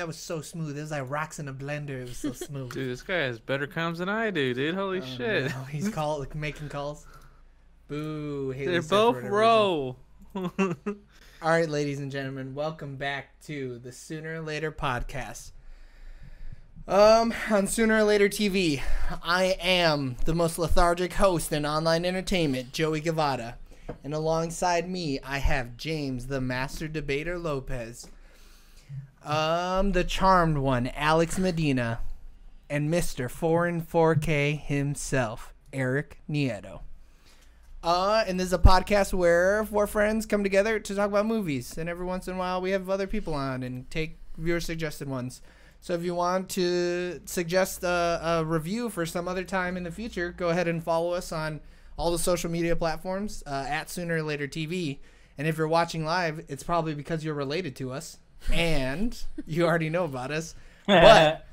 that was so smooth. It was like rocks in a blender. It was so smooth. Dude, this guy has better comms than I do, dude. Holy shit. No. He's making calls. Boo. They're both row. All right, ladies and gentlemen, welcome back to the Sooner or Later podcast. On Sooner or Later TV, I am the most lethargic host in online entertainment, Joey Guevara. And alongside me, I have James, the Master Debater Lopez. The charmed one, Alex Medina. And Mr. 4K himself, Eric Nieto. And this is a podcast where four friends come together to talk about movies. And every once in a while, we have other people on and take viewer-suggested ones. So if you want to suggest a review for some other time in the future, go ahead and follow us on all the social media platforms at Sooner or Later TV. And if you're watching live, it's probably because you're related to us and you already know about us. But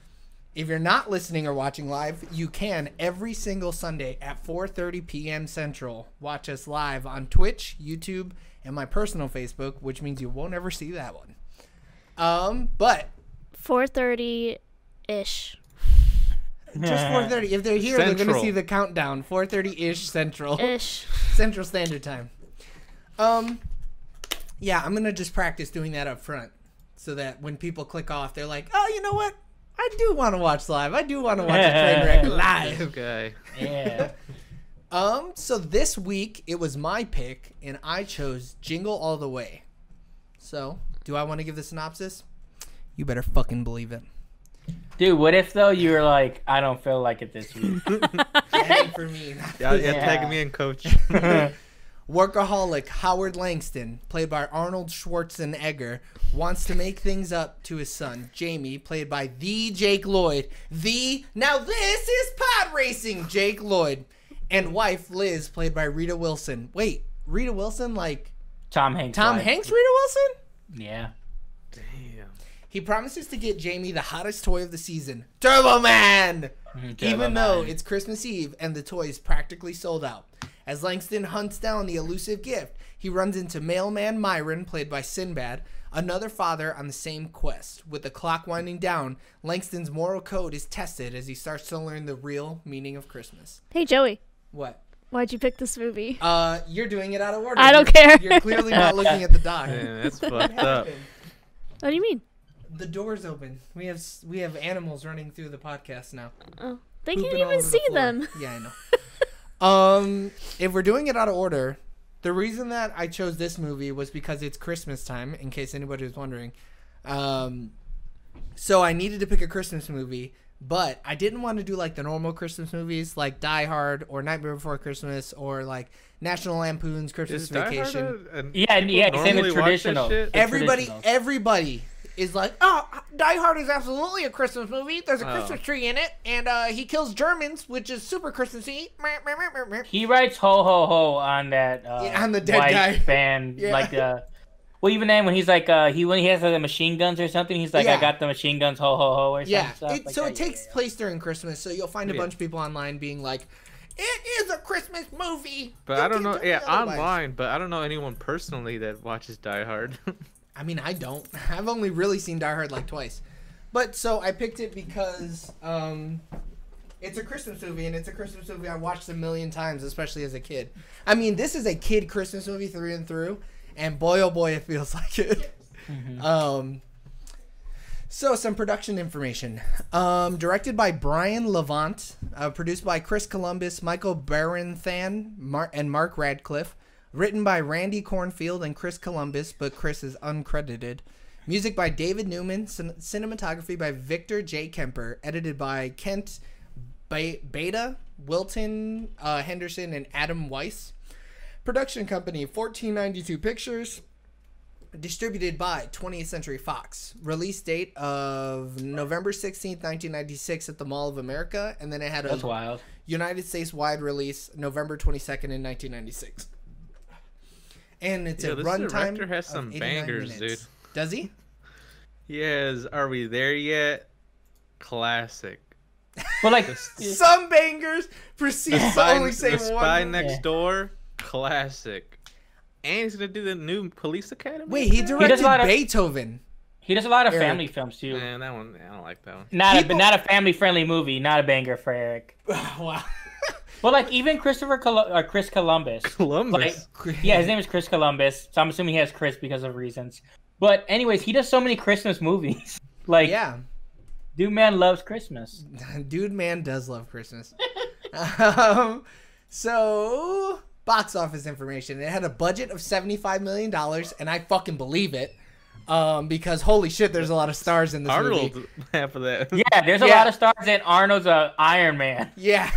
if you're not listening or watching live, you can every single Sunday at 4:30 p.m. Central watch us live on Twitch, YouTube, and my personal Facebook, which means you won't ever see that one. But 4:30-ish. Just 4:30. If they're here, Central. they're going to see the countdown. 4:30-ish Central. Ish. Central Standard Time. Yeah, I'm going to just practice doing that up front so that when people click off, they're like, oh, you know what? I do want to watch live. I do want to watch a train wreck live. This guy. Yeah. So this week, it was my pick, and I chose Jingle All the Way. So, do I want to give the synopsis? You better fucking believe it. Dude, what if though you were like, I don't feel like it this week? That ain't for me. Yeah, Yeah. tag me in, coach. Workaholic Howard Langston, played by Arnold Schwarzenegger, wants to make things up to his son, Jamie, played by the Jake Lloyd. Now this is pod racing, Jake Lloyd. And wife, Liz, played by Rita Wilson. Wait, Rita Wilson like Tom Hanks. Tom wife. Hanks, Rita Wilson? Yeah. Damn. He promises to get Jamie the hottest toy of the season, Turbo Man! Even though it's Christmas Eve and the toy is practically sold out. As Langston hunts down the elusive gift, he runs into Mailman Myron, played by Sinbad, another father on the same quest. With the clock winding down, Langston's moral code is tested as he starts to learn the real meaning of Christmas. Hey, Joey. What? Why'd you pick this movie? You're doing it out of order. I don't care. You're clearly not looking at the doc. Man, that's What fucked up. happened? What do you mean? The door's open. We have animals running through the podcast now. Oh, they Pooping can't all even over the see floor. them. Yeah, I know. If we're doing it out of order, the reason that I chose this movie was because it's Christmas time, in case anybody was wondering. So I needed to pick a Christmas movie, but I didn't want to do like the normal Christmas movies like Die Hard or Nightmare Before Christmas or like National Lampoon's Christmas Is Die Hard Vacation. Yeah, yeah, people same normally with watch that traditional. shit? Everybody is like, oh, Die Hard is absolutely a Christmas movie. There's a Oh. Christmas tree in it, and he kills Germans, which is super Christmassy. He writes ho ho ho on that Yeah, on the dead white guy. band, Yeah. like well, even then when he's like when he has the machine guns or something, he's like, Yeah. I got the machine guns, ho ho ho, or Yeah, something. it takes place during Christmas, so you'll find a Yeah. bunch of people online being like, it is a Christmas movie. But You I don't can't know. tell me Yeah, otherwise." online. But I don't know anyone personally that watches Die Hard. I mean, I don't. I've only really seen Die Hard like twice. But so I picked it because it's a Christmas movie, and it's a Christmas movie I watched a million times, especially as a kid. I mean, this is a kid Christmas movie through and through, and boy, oh boy, it feels like it. So some production information. Directed by Brian Levant, produced by Chris Columbus, Michael Barenthan, and Mark Radcliffe. Written by Randy Cornfield and Chris Columbus, but Chris is uncredited. Music by David Newman. Cinematography by Victor J. Kemper. Edited by Kent Beta, Wilton Henderson, and Adam Weiss. Production company 1492 Pictures. Distributed by 20th Century Fox. Release date of November 16th, 1996 at the Mall of America. And then it had That's a wild. United States wide release November 22nd in 1996. And it's a This runtime director has of some 89 bangers, minutes. dude. Does he? He has Are We There Yet? Classic. But like, Some bangers proceeds to only say The Spy one. Next Yeah. Door? Classic. And he's gonna do the new Police Academy. Wait, he does directed a lot of- Beethoven. He does a lot of Eric. family films too. Man, that one, I don't like that one. Not a family friendly movie. Not a banger for Eric. Wow. But like even Chris Columbus. Columbus. Like, yeah, his name is Chris Columbus, so I'm assuming he has Chris because of reasons. But anyways, he does so many Christmas movies. Like, Yeah. dude, man loves Christmas. Dude, man does love Christmas. So, box office information. It had a budget of $75 million, and I fucking believe it. Because holy shit, there's a lot of stars in this Arnold, movie. half of that. Yeah, there's a lot of stars, and Arnold's a Iron Man. Yeah.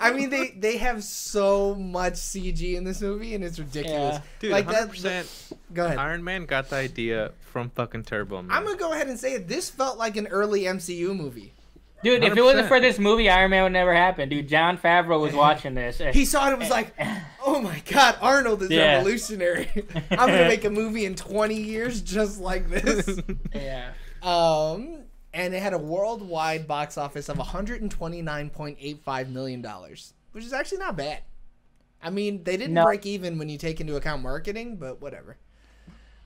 I mean, they have so much CG in this movie, and it's ridiculous. Yeah. Dude, like 100%. Go ahead. Iron Man got the idea from fucking Turbo Man. I'm gonna go ahead and say it. This felt like an early MCU movie. Dude, if it wasn't 100%. for this movie, Iron Man would never happen. Dude, Jon Favreau was watching this. He saw it and was like, oh my god, Arnold is Yeah. revolutionary. I'm gonna make a movie in 20 years just like this. Yeah. And it had a worldwide box office of $129.85 million, which is actually not bad. I mean, they didn't break even when you take into account marketing, but whatever.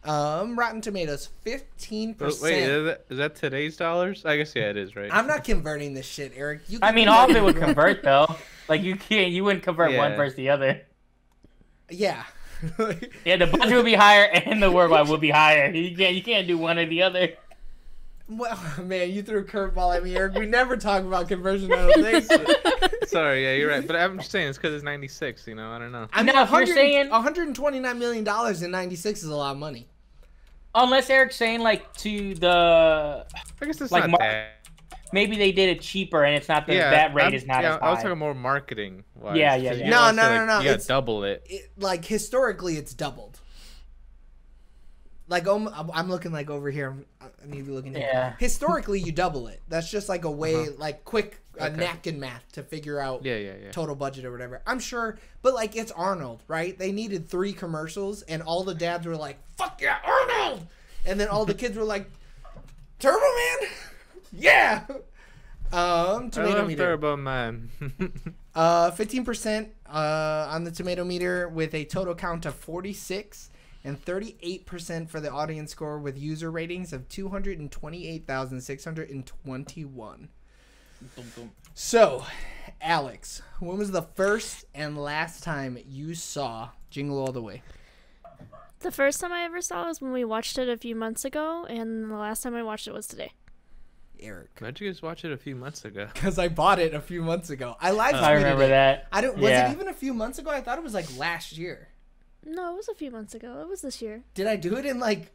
Rotten Tomatoes, 15%. Wait, is that today's dollars? I guess, yeah, it is, right? I'm not converting this shit, Eric. You I can mean, do all of that. it would convert, though. Like, you wouldn't convert one Yeah. versus the other. Yeah. Yeah, the budget would be higher and the worldwide would be higher. You can't do one or the other. Well, man, you threw a curveball at me, Eric. We never talk about conversion, I don't think. Sorry, yeah, you're right. But I'm just saying it's because it's 96, you know? I don't know. I mean, No, if you're saying- $129 million in 96 is a lot of money. Unless Eric's saying, like, to the... I guess it's Like not that. Maybe they did it cheaper and it's not Yeah, that rate is not as high. I was talking more marketing wise. Yeah, yeah, yeah. No, no, You it's- gotta double it. Like, historically, it's doubled. Like, I'm looking, like, over here. I need to be looking here. Yeah. Historically, you double it. That's just, like, a way, like, quick Okay. napkin math to figure out Yeah. total budget or whatever. I'm sure, but, like, it's Arnold, right? They needed 3 commercials, and all the dads were like, fuck yeah, Arnold! And then all the kids were like, Turbo Man? Yeah! Tomato I love meter. Turbo Man. 15% on the tomato meter with a total count of 46 and 38% for the audience score with user ratings of 228,621. So, Alex, when was the first and last time you saw Jingle All the Way? The first time I ever saw it was when we watched it a few months ago, and the last time I watched it was today. Eric. How'd you guys watch it a few months ago? Because I bought it a few months ago. I live tweeted I remember it. that. Was Yeah. it even a few months ago? I thought it was like last year. No, it was a few months ago. It was this year. Did I do it in like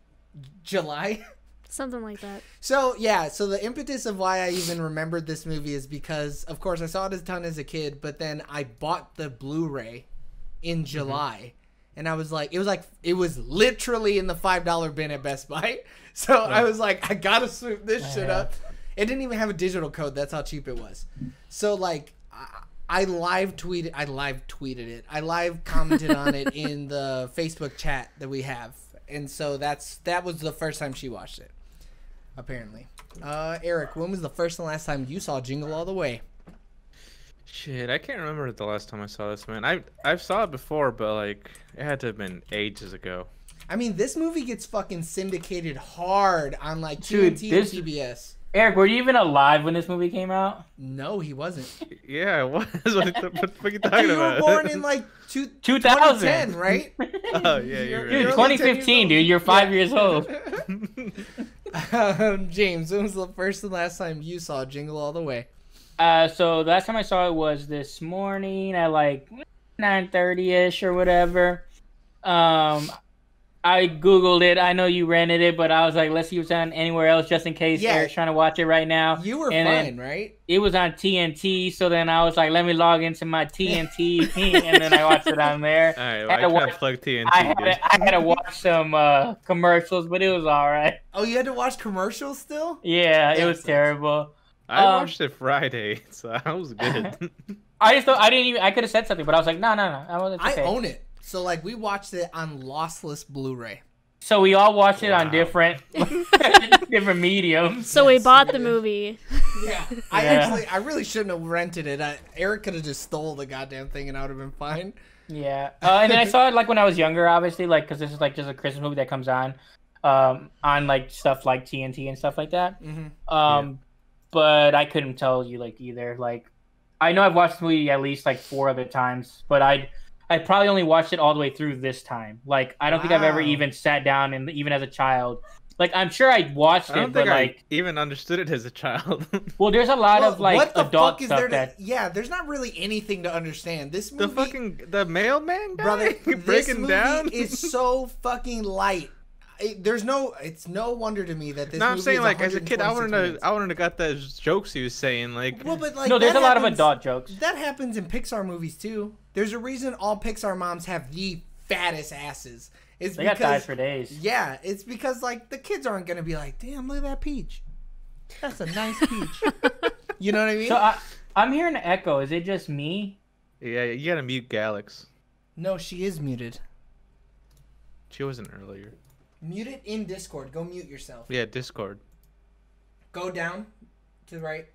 July? Something like that. So, yeah, so the impetus of why I even remembered this movie is because, of course, I saw it a ton as a kid, but then I bought the Blu-ray in July, and I was like, it was literally in the $5 bin at Best Buy, so I was like, I gotta swoop this shit up. It didn't even have a digital code, that's how cheap it was. So, like, I live tweeted it. I live commented on it in the Facebook chat that we have, and so that was the first time she watched it. Apparently. Eric, when was the first and last time you saw Jingle All the Way? Shit, I can't remember the last time I saw this, man. I've saw it before, but like it had to have been ages ago. I mean, this movie gets fucking syndicated hard on like Dude, TNT this- and TBS. Eric, were you even alive when this movie came out? No, he wasn't. Yeah, it was. What the fuck are you talking You were about? born in like 2000. 2010, right? Oh yeah, you're Dude, right. only 10 years 2015, old. dude. You're 5 years old. James, when was the first and last time you saw Jingle All the Way? So the last time I saw it was this morning at like 9:30ish or whatever. I Googled it. I know you rented it, but I was like, let's see if it's on anywhere else just in case Yeah. Eric's trying to watch it right now. You were And fine, then right? It was on TNT, so then I was like, let me log into my TNT, and then I watched it on there. All right, I well, I had to can't watch- plug TNT. I dude. had to watch some commercials, but it was all right. Oh, you had to watch commercials still? Yeah, it That was sucks. terrible. I watched it Friday, so I was good. I just thought I didn't even. I could have said something, but I was like, no. It's okay. I own it. So, like, we watched it on lossless Blu-ray. So we all watched it on Wow. different different mediums. So we Yes, bought we the did. movie. Yeah. I really shouldn't have rented it. Eric could have just stole the goddamn thing and I would have been fine. Yeah, and then I saw it like when I was younger, obviously, like because this is like just a Christmas movie that comes on. on like stuff like TNT and stuff like that. Mm-hmm. But I couldn't tell you like either. Like, I know I've watched the movie at least like 4 other times, but I probably only watched it all the way through this time. Like, I don't think I've ever Wow. even sat down and even as a child. Like, I'm sure I watched I don't it, but think like, I even understood it as a child. well, there's a lot of like what the adult fuck is stuff there to, that. yeah, there's not really anything to understand. This movie, the mailman guy, brother, this breaking movie down. is so fucking light. It's no wonder to me that this. No, I'm movie saying is like as a kid, I 126 wouldn't have got the jokes he was saying. Like, Well, but like No, there's that a lot of happens- adult jokes. That happens in Pixar movies too. There's a reason all Pixar moms have the fattest asses. It's They got because thighs for days. yeah, it's because like the kids aren't gonna be like, damn, look at that peach. That's a nice peach. You know what I mean? So I'm hearing an echo. Is it just me? yeah, you gotta mute Galax. No, she is muted. She wasn't earlier. Mute it in Discord. Go mute yourself. Yeah, Discord. Go down to the right.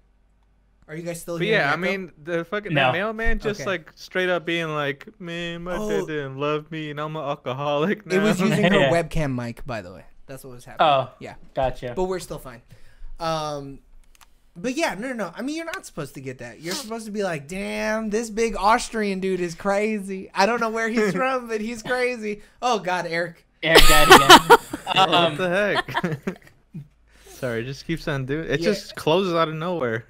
Are you guys still But here? yeah, I mean, the fucking No. that mailman just Okay. like straight up being like, man, my dad didn't love me, and I'm an alcoholic now. it was using her Yeah. webcam mic, by the way. That's what was happening. Oh, Yeah. gotcha. But we're still fine. But yeah, no. I mean, you're not supposed to get that. You're supposed to be like, damn, this big Austrian dude is crazy. I don't know where he's from, but he's crazy. Oh, God, Eric. Eric Daddy again. what the heck? Sorry, it just keeps on doing. It Yeah. just closes out of nowhere.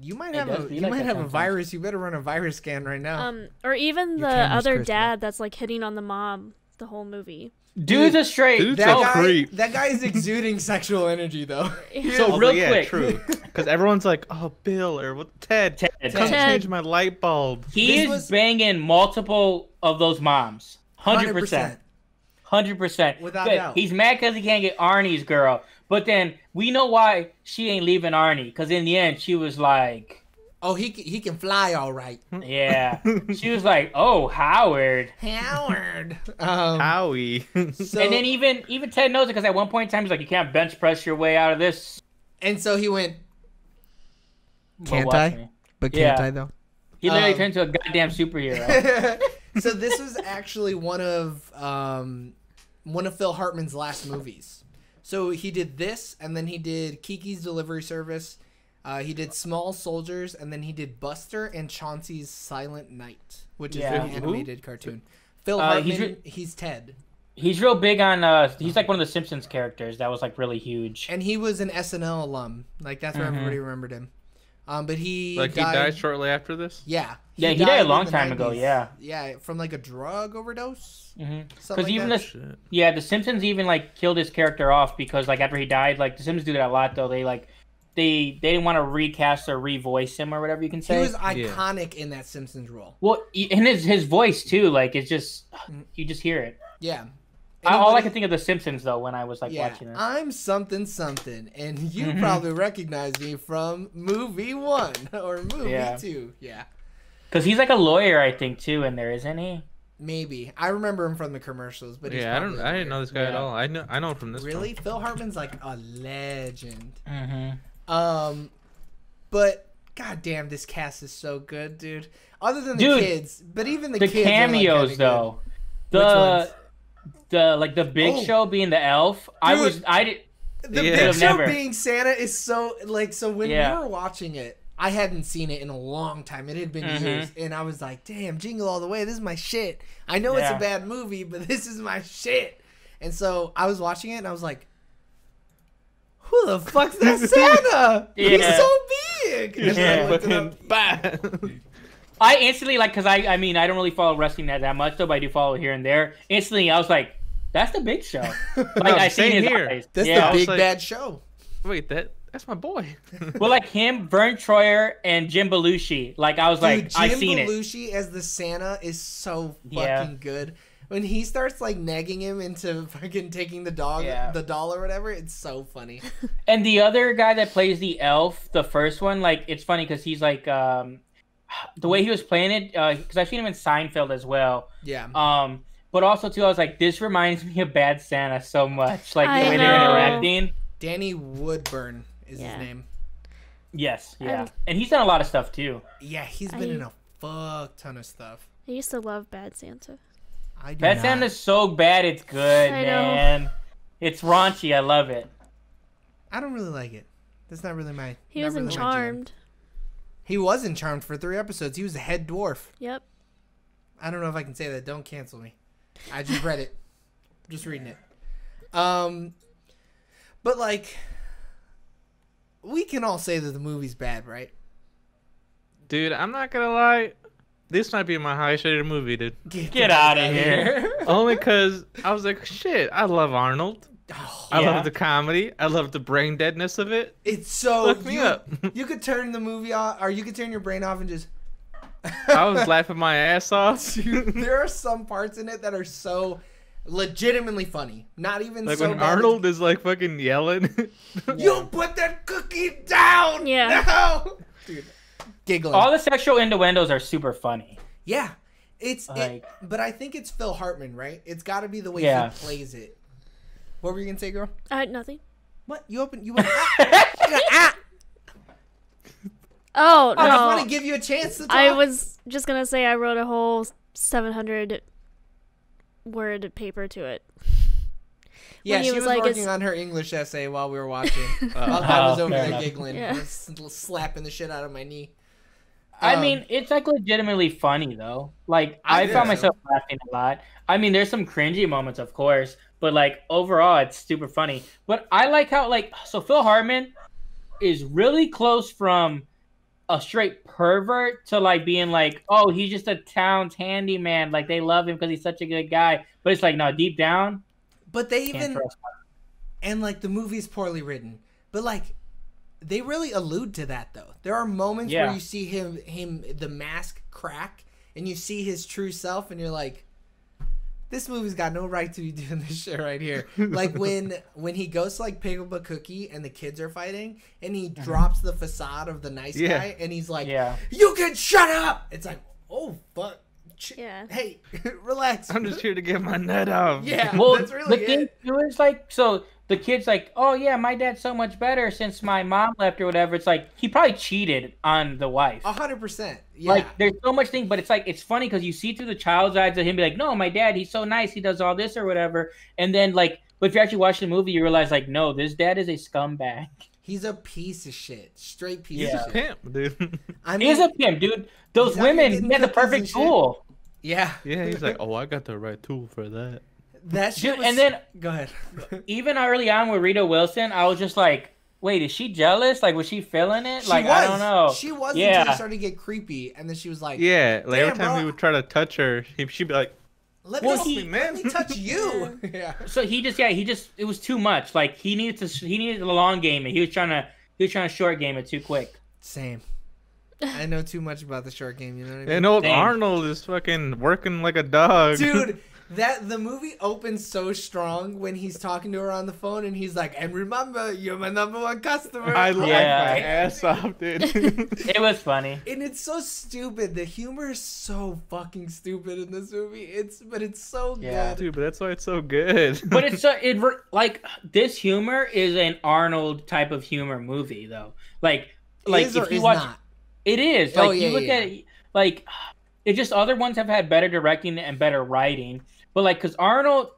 You might It have does a be you like might that have a sometimes. virus. You better run a virus scan right now. Or even Your the camera's other cursed, dad that's like hitting on the mom the whole movie. Dude's a straight. Dude's that a guy, creep. that guy is exuding sexual energy, though. So real yeah, quick, true. Because everyone's like, oh, Bill or what? Ted, come Ted. change my light bulb. he This is was- banging multiple of those moms. 100%. 100%. Without Good. doubt. He's mad because he can't get Arnie's girl. But then we know why she ain't leaving Arnie. Because in the end, she was like, Oh, he can fly all right. yeah. She was like, oh, Howard. Howard. Howie. So, And then even Ted knows it because at one point in time, he's like, you can't bench press your way out of this. and so he went, Well, Can't watch I? me. but Yeah. can't I though? He literally Um, turned into a goddamn superhero. So this was actually one of Phil Hartman's last movies. So he did this, and then he did Kiki's Delivery Service. He did Small Soldiers, and then he did Buster and Chauncey's Silent Night, which is Yeah. an animated cartoon. Phil he's Hartman, he's Ted, He's real big on. He's like one of the Simpsons characters that was like really huge. and he was an SNL alum. Like that's where Mhm. everybody remembered him. But he Like, he died shortly after this? Yeah. Yeah, he died a in long the time ago, yeah. Yeah, from like a drug overdose. Because Something like even that. Shit. the Simpsons even like killed his character off because like after he died, like the Simpsons do that a lot though. They didn't want to recast or revoice him or whatever you can He say. was iconic in that Simpsons role. Well, and his voice too, like it's just you just hear it. Yeah. All I Anybody- can think of the Simpsons though when I was like yeah, watching it. I'm something something, and you Mhm. probably recognize me from movie 1 or movie Yeah. 2. Yeah, Because he's like a lawyer, I think too, in there, isn't he? maybe I remember him from the commercials, but he's Yeah, I probably a didn't know this guy at Yeah. all. I know him from this. Really, Phil Hartman's like a legend. Mm-hmm. But goddamn, this cast is so good, dude. Other than the Dude, kids, but even the The kids are, like, cameos kinda though, Which ones? the Big Oh. Show being the elf. Dude. I did. good. The Yeah. Big I've Show never- being Santa is so like so when Yeah. we were watching it. I hadn't seen it in a long time. It had been Mhm. years, and I was like, "Damn, Jingle All the Way! This is my shit." I know it's Yeah. a bad movie, but this is my shit. And so I was watching it, and I was like, "Who the fuck's that Santa? He's Yeah. so big!" And then I Yeah. looked it up. I instantly like because I mean I don't really follow wrestling that much though, but I do follow here and there. Instantly, I was like, "That's the Big Show." Like No, I seen same his here. eyes. That's yeah. the big like- bad show. Wait, that's my boy. Well, like him, Vern Troyer, and Jim Belushi. Like I was like, Dude, I Jim seen it. Belushi as the Santa is so fucking Yeah. good. When he starts like nagging him into fucking taking the dog, Yeah. the doll or whatever, it's so funny. And the other guy that plays the elf, the first one, like it's funny because he's like the way he was playing it. Because I've seen him in Seinfeld as well. Yeah. But also too, I was like, this reminds me of Bad Santa so much. Like I the way they're know. interacting. Danny Woodburn is Yeah. his name. Yes, yeah, and he's done a lot of stuff too. Yeah, he's been in a fuck ton of stuff. I used to love Bad Santa. I do Bad not. Santa's so bad, it's good, I know. man. It's raunchy. I love it. I don't really like it. That's not really my. He not was in really my jam. Charmed. He was in Charmed for 3 episodes. He was the head dwarf. Yep. I don't know if I can say that. Don't cancel me. I just read it. Just reading it. But like, we can all say that the movie's bad, right? Dude, I'm not gonna lie. This might be my highest rated movie, dude. Get out of here. Only because I was like, shit, I love Arnold. Oh, I Yeah. love the comedy. I love the brain deadness of it. it's so Look me up. You could turn the movie off, or you could turn your brain off and just. I was laughing my ass off. Dude, there are some parts in it that are so legitimately funny. Not even Like so when bad Arnold is like fucking yelling. You put that cookie down. Yeah. No. Dude, giggling. All the sexual innuendos are super funny. Yeah, it's Like- but I think it's Phil Hartman, right? It's got to be the way Yeah. he plays it. What were you gonna say, girl? Nothing. What you open? You went. Ah! Oh, I just no. want to give you a chance to talk. I was just going to say I wrote a whole 700 word paper to it. Yeah, when he she was was like, working it's- on her English essay while we were watching. While I was over fair there enough. giggling, Yeah. slapping the shit out of my knee. I mean, it's like legitimately funny though. Like I I think found so. myself laughing a lot. I mean, there's some cringy moments, of course, but like overall, it's super funny. But I like how so Phil Hartman is really close from a straight pervert to like being like, oh, he's just a town's handyman. Like they love him because he's such a good guy. But it's like, no, deep down, But they can't even trust him. and like the movie's poorly written, but like they really allude to that though. There are moments where Yeah. you see him the mask crack and you see his true self and you're like, this movie's got no right to be doing this shit right here. Like when he goes to like pick up a cookie and the kids are fighting and he drops the facade of the nice Yeah. guy and he's like, Yeah. you can shut up. It's like, oh fuck. Yeah. Hey, relax. I'm just here to get my nut off. Yeah, Well, that's really the thing it. too is like, so the kid's like, oh yeah, my dad's so much better since my mom left or whatever. It's like he probably cheated on the wife. 100%. Yeah. Like there's so much thing, but it's like it's funny because you see through the child's eyes of him be like, no, my dad, he's so nice, he does all this or whatever, and then like, but if you actually watch the movie, you realize like, no, this dad is a scumbag. He's a piece of shit. Straight piece Yeah. of shit. Pimp, dude. I He is a pimp, dude. Those He's out here women, getting he had the cookies and perfect shit. tool. yeah. Yeah, he's like, oh, I got the right tool for that. That shit Dude, was... and then Go ahead. even early on with Rita Wilson, I was just like, wait, is she jealous? Like, was she feeling it? She Like, was. I don't know. She was Yeah. until it started to get creepy, and then she was like, Yeah, like every Damn, time bro. he would try to touch her, she'd be like, let, Well, me, he- let me touch you. yeah. So he just it was too much. Like he needed the long game it. He was trying to short game it too quick. Same. I know too much about the short game, you know what I mean? and old Dang. Arnold is fucking working like a dog. Dude, the movie opens so strong when he's talking to her on the phone, and he's like, and remember, you're my number one customer. I laughed Yeah. my ass off, dude. It was funny. And it's so stupid. The humor is so fucking stupid in this movie. But it's so Yeah. good. Dude, but that's why it's so good. But it's like this humor is an Arnold type of humor movie though. Like Is or if you is watch not? it is. Oh, Like yeah, you look yeah, at it, like it just other ones have had better directing and better writing. But like cuz Arnold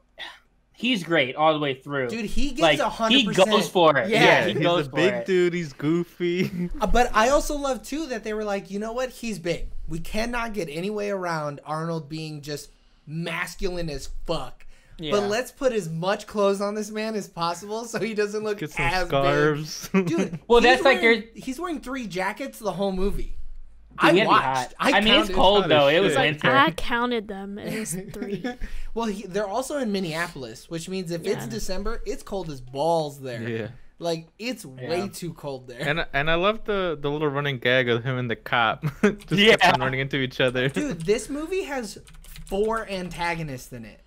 he's great all the way through. Dude, he gives like 100%. he goes for it. Yeah. Yeah, he he's goes a for big it. dude. He's goofy. But I also love too that they were like, you know what? He's big. We cannot get any way around Arnold being just masculine as fuck. Yeah. But let's put as much clothes on this man as possible so he doesn't look Get some as scarves. big. Dude, Well, he's that's like he's wearing 3 jackets the whole movie. Dude, he I had to be watched. hot. I mean, it's counted. cold hot though. as It was shit. Like, winter. I counted them. It was 3. Well, they're also in Minneapolis, which means if it's Yeah. December, it's cold as balls there. Yeah. Like it's way Yeah. too cold there. And I love the little running gag of him and the cop just Yeah. kept on running into each other. Dude, this movie has 4 antagonists in it.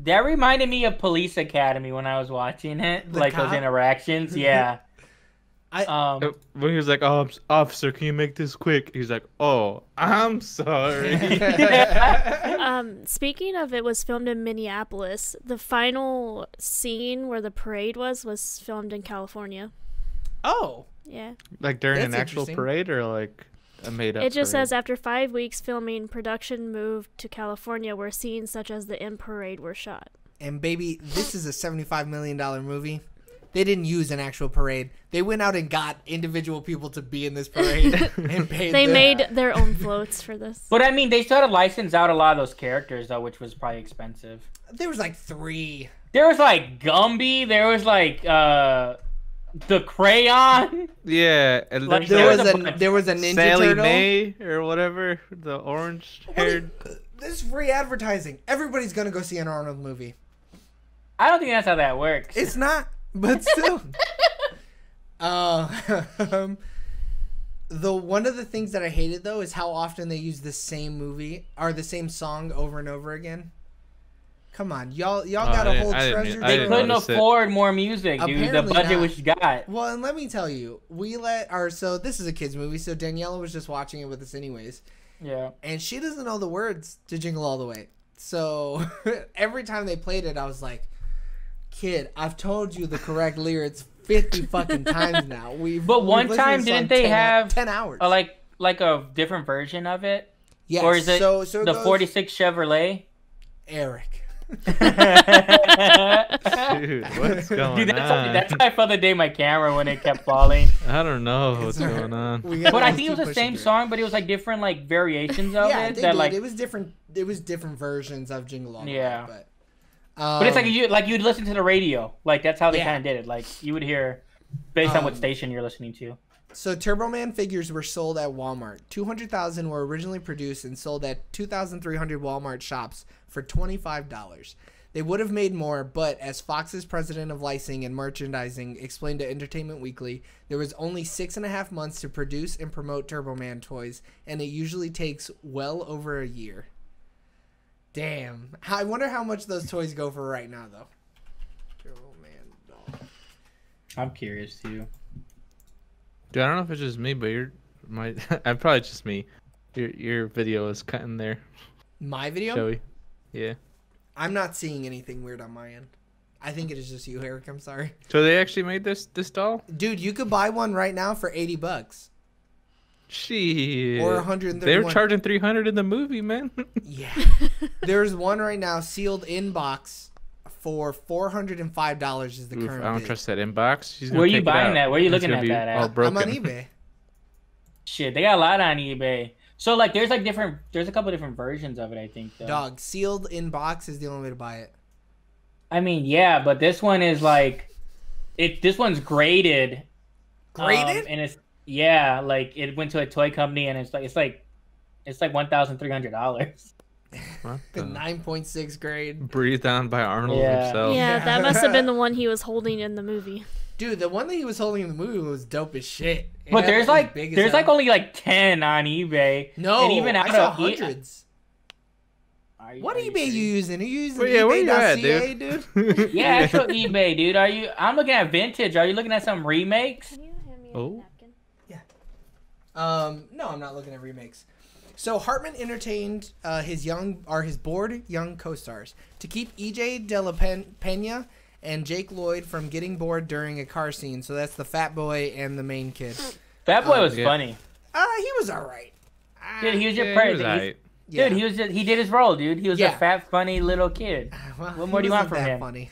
That reminded me of Police Academy when I was watching it, The like cop? those interactions. Yeah. I When he was like, "Oh, officer, can you make this quick?" He's like, "Oh, I'm sorry." Speaking of, it was filmed in Minneapolis. The final scene where the parade was filmed in California. Oh, Yeah. Like during That's an actual interesting. parade or like a made up. It just parade? says after 5 weeks filming, production moved to California where scenes such as the In Parade were shot. And baby, this is a $75 million movie. They didn't use an actual parade. They went out and got individual people to be in this parade and paid They them. made their own floats for this. But I mean, they still had to license out a lot of those characters though, which was probably expensive. There was like 3. There was like Gumby. There was like the Crayon. Yeah, and Like, There was a bunch. there was a Ninja Sally Turtle. Mae or whatever, the orange-haired. This is free advertising. Everybody's gonna go see an Arnold movie. I don't think that's how that works. It's not, but still. The one of the things that I hated though is how often they use the same movie or the same song over and over again. Come on, y'all got a whole treasure. They couldn't afford more music, dude. The Apparently budget not. was got. Well, and let me tell you, so this is a kids movie, so Daniela was just watching it with us anyways, Yeah. and she doesn't know the words to Jingle All the Way. So every time they played it, I was like, "Kid, I've told you the correct lyrics 50 fucking times now." But one listened to time, this didn't song they have 10 hours? like a different version of it? Yes. Or is it so it the goes, 46 Chevrolet? Eric. Dude, what's going Dude, on? that's how I felt the day my camera when it kept falling. I don't know what's going on. But I think it was the same song, but it was like different like variations of Yeah, it. they That did. like It was different. It was different versions of Jingle All the Yeah. Way. but it's like you'd listen to the radio. Like that's how they Yeah. kind of did it. Like you would hear based on what station you're listening to. So Turbo Man figures were sold at Walmart. 200,000 were originally produced and sold at 2,300 Walmart shops for $25. They would have made more, but as Fox's president of licensing and merchandising explained to Entertainment Weekly, there was only 6.5 months to produce and promote Turbo Man toys, and it usually takes well over a year. Damn. I wonder how much those toys go for right now, though. Turbo Man doll. I'm curious too. Dude, I don't know if it's just me, but I'm probably just me. Your video is cutting there, My video? Joey. Yeah. I'm not seeing anything weird on my end. I think it is just you, Eric. I'm sorry. So they actually made this doll? Dude, you could buy one right now for $80. Shit. Or 131. They were charging $300 in the movie, man. Yeah. There's one right now sealed in box for $405 is the Oof, current I don't bid. trust that inbox. She's gonna Where you take it buying out. that? Where you It's looking gonna at be that all at? broken. I'm on eBay. Shit, they got a lot on eBay. So like there's a couple different versions of it, I think though. Dog, sealed in box is the only way to buy it. I mean, yeah, but this one is like this one's graded. Graded? And it's like it went to a toy company and it's like $1,300. What The the- 9.6 grade. Breathed down by Arnold Yeah. himself. Yeah, that must have been the one he was holding in the movie. Dude, the one that he was holding in the movie was dope as shit. It But had, there's these like big as there's like hell. only like 10 on eBay. No, and even out I saw of hundreds. What are eBay you using? Are you using Well, yeah, where you at, eBay.ca, dude? Yeah, actual eBay, dude. I'm looking at vintage. Are you looking at some remakes? Can you hand me Oh. napkin? No, I'm not looking at remakes. So Hartman entertained his bored young co-stars to keep EJ De La Pena and Jake Lloyd from getting bored during a car scene. So that's the fat boy and the main kid. That boy was yeah. funny. He was all right. Dude, he was Yeah, your he praise. was alright. Yeah. Dude, he did his role, dude. He was Yeah. a fat, funny little kid. Well, What more do you want from him? Funny.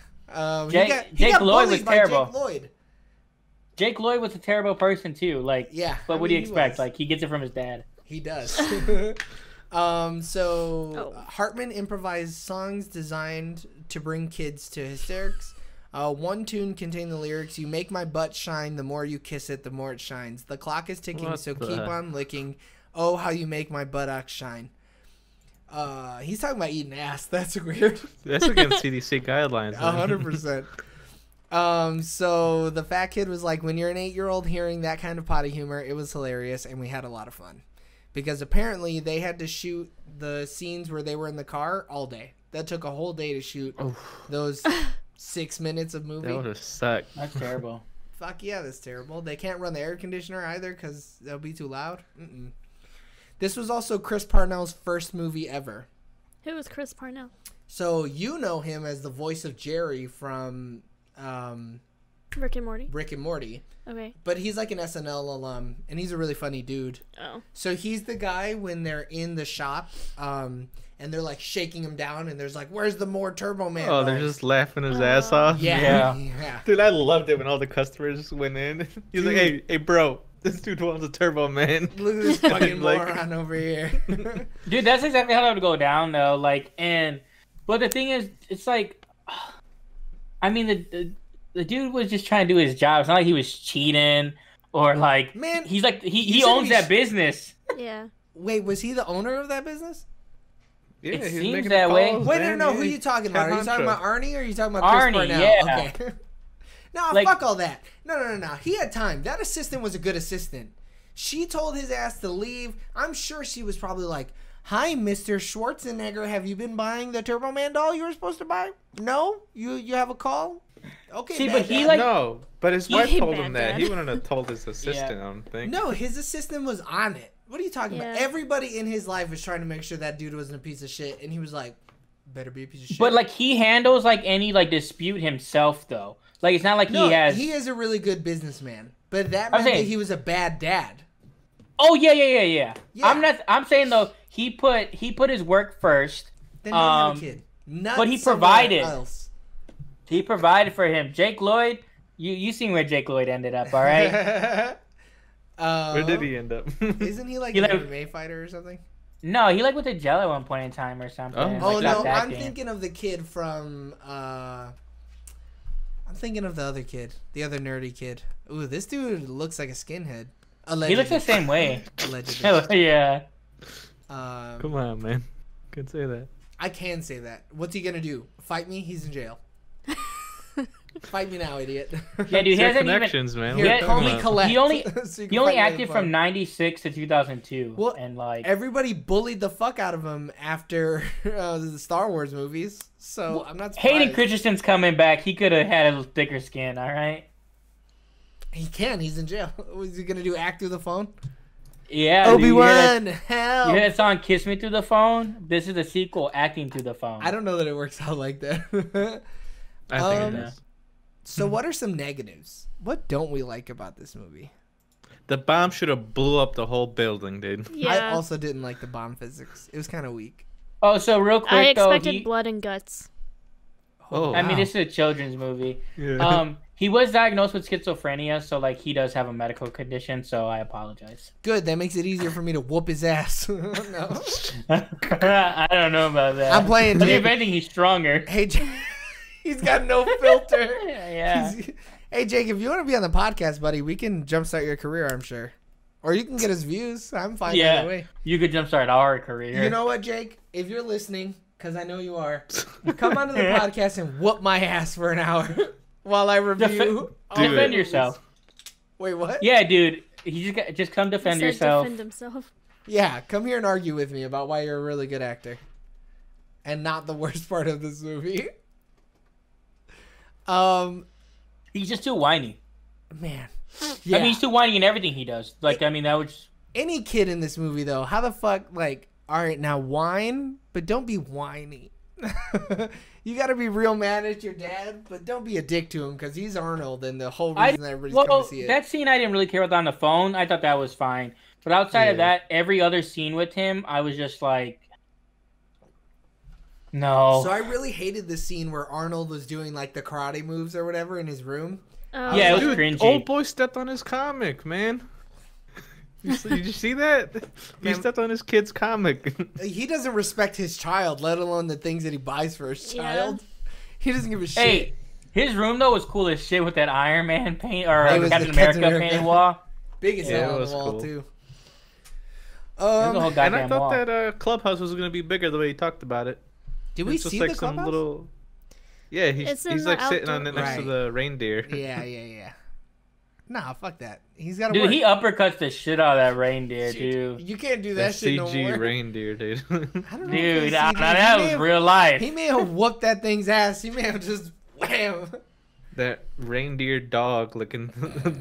Jake Lloyd was terrible. Jake Lloyd. Jake Lloyd was a terrible person too. Like, Yeah, But I what do you mean, he expect? was. Like, he gets it from his dad. He does. Oh. Hartman improvised songs designed to bring kids to hysterics. One tune contained the lyrics, "You make my butt shine, the more you kiss it, the more it shines. The clock is ticking, What so the- keep on licking. Oh, how you make my buttocks shine." He's talking about eating ass. That's weird. That's against CDC guidelines. man. 100%. So the fat kid was like, when you're an 8-year-old hearing that kind of potty humor, it was hilarious, and we had a lot of fun. Because apparently they had to shoot the scenes where they were in the car all day. That took a whole day to shoot those 6 minutes of movie. That would have sucked. That's terrible. Fuck yeah, that's terrible. They can't run the air conditioner either because they'll be too loud. Mm-mm. This was also Chris Parnell's first movie ever. Who was Chris Parnell? So you know him as the voice of Jerry from Rick and Morty. Rick and Morty. Okay. But he's like an SNL alum, and he's a really funny dude. Oh. So he's the guy when they're in the shop, and they're like shaking him down, and there's like, "Where's the more Turbo Man?" Oh, they're just laughing his ass off. yeah. Dude, I loved it when all the customers went in. He's like, hey, bro, this dude wants a Turbo Man. Look at this fucking Like- moron over here. Dude, that's exactly how that would go down, though. Like, but the thing is, it's like, I mean, the dude was just trying to do his job. It's not like he was cheating or like, Man, he's like, he shouldn't owns be that business. Yeah. Wait, was he the owner of that business? Yeah, It he's seems making that the way. calls, Wait, man. no. Yeah, Who are you talking about? Are you talking about Arnie or are you talking about Chris Arnie, Parnell? yeah. Okay. No, Like- fuck all that. No. He had time. That assistant was a good assistant. She told his ass to leave. I'm sure she was probably like, "Hi, Mr. Schwarzenegger. Have you been buying the Turbo Man doll you were supposed to buy? No? You have a call? Okay, See, bad but he, dad." like- No, but his You wife hate told Bad him that. Dad. He wouldn't have told his assistant, Yeah. I don't think. No, his assistant was on it. What are you talking about? Yeah. Everybody in his life was trying to make sure that dude wasn't a piece of shit, and he was like, "Better be a piece of shit." But like, he handles like any like dispute himself, though. Like, it's not like no, he is a really good businessman. But that I'm meant that saying- he was a bad dad. Oh yeah. Yeah. I'm saying though, he put his work first. Then don't have a kid. Not but he somewhere provided. else. He provided for him. Jake Lloyd, you seen where Jake Lloyd ended up, all right? Where did he end up? Isn't he like He an like- MMA fighter or something? No, he like went to jail at one point in time or something. Oh. Like, Oh no, stopped I'm acting. thinking of the kid from. I'm thinking of the other kid, the other nerdy kid. Ooh, this dude looks like a skinhead. Allegedly. He looks the same way. Allegedly. Yeah. Come on, man. Can't say that. I can say that. What's he gonna do? Fight me? He's in jail. Fight me now, idiot. Yeah, dude, he Your hasn't even. connections, man. Here, What are you call talking me about? Colette. He only- So you can He only fight me on acted the from phone. '96 to 2002, Well, and like Everybody bullied the fuck out of him after the Star Wars movies, so I'm not surprised. Hayden Christensen's coming back. He could have had a thicker skin. All right. He can. He's in jail. Was he gonna do act through the phone? Yeah. dude, Obi-Wan, You help! hear that song "Kiss Me Through the Phone"? This is the sequel, "Acting Through the Phone." I don't know that it works out like that. I think Um, it is. So what are some negatives? What don't we like about this movie? The bomb should have blew up the whole building, dude. I Yeah. also didn't like the bomb physics. It was kind of weak. Oh, so real quick I though, expected blood and guts. Oh, I mean, wow. this is a children's movie. Yeah. He was diagnosed with schizophrenia, so like he does have a medical condition. So I apologize. Good. That makes it easier for me to whoop his ass. No, I don't know about that. I'm playing. But if Jake. anything, he's stronger. Hey, he's got no filter. Yeah. Hey, Jake, if you want to be on the podcast, buddy, we can jumpstart your career, I'm sure. Or you can get us views. I'm fine Yeah. either way. You could jumpstart our career. You know what, Jake? If you're listening, because I know you are, come onto the podcast and whoop my ass for an hour while I review. all the Do it. defend movies. yourself. Wait, what? Yeah, dude. You just come defend He said yourself. Defend himself. Yeah, come here and argue with me about why you're a really good actor. And not the worst part of this movie. He's just too whiny. Man. I Yeah. mean, he's too whiny in everything he does. Like, I mean, that was. Any kid in this movie, though, how the fuck, like, all right, now whine, but don't be whiny. You got to be real mad at your dad, but don't be a dick to him because he's Arnold and the whole reason that everybody's coming to see it. That scene I didn't really care about on the phone. I thought that was fine. But outside of Yeah. that, every other scene with him, I was just like, no. So I really hated the scene where Arnold was doing, like, the karate moves or whatever in his room. Oh, Yeah, it was Dude, cringy. old boy stepped on his comic, man. Did you see that? He Man. stepped on his kid's comic. He doesn't respect his child, let alone the things that he buys for his Yeah. child. He doesn't give a shit. Hey, his room though was cool as shit with that Iron Man paint or It was Captain the America, Captain America. painted wall. Big as Yeah, hell it on the was wall, cool. too. It was the whole And I goddamn thought wall. that Clubhouse was gonna be bigger the way he talked about it. Did we It's just see like the some clubhouse? little. Yeah, It's in he's the like sitting on it outdoor- next to Right. the reindeer. Yeah. Nah, fuck that. He's got to Dude, work. he uppercuts the shit out of that reindeer, too. You can't do That that shit no CG more. reindeer, dude. I don't know if Dude, it's now CG. that He was may have- real life. He may have whooped that thing's ass. He may have just wham. That reindeer dog looking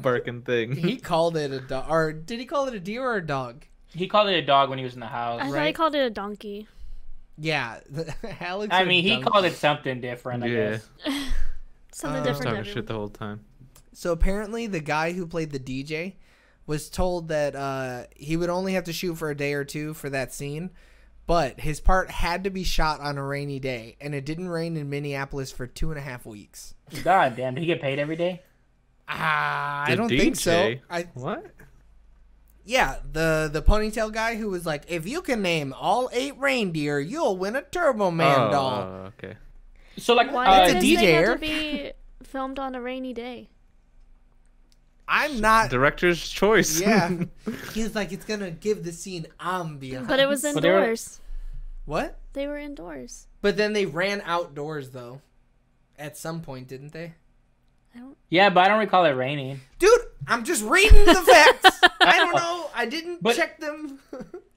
barking thing. He called it a dog, or did he call it a deer or a dog? He called it a dog when he was in the house. I thought he right? called it a donkey. Yeah, Alex. I said mean, he donkey. called it something different, I Yeah. guess. Something I was He different. was talking everyone. shit the whole time. So apparently the guy who played the DJ was told that he would only have to shoot for a day or two for that scene, but his part had to be shot on a rainy day, and it didn't rain in Minneapolis for 2.5 weeks. God damn, did he get paid every day? I don't think so. What? Yeah, the ponytail guy who was like, if you can name all 8 reindeer, you'll win a Turbo Man doll. Okay. So like, Why it's a did DJ they have Eric. to be filmed on a rainy day? I'm not. Director's choice. Yeah. He's like, it's going to give the scene ambiance. But it was But they were- indoors. What? They were indoors. But then they ran outdoors, though. At some point, didn't they? yeah, but I don't recall it raining. Dude, I'm just reading the facts. I don't know. I didn't But- check them.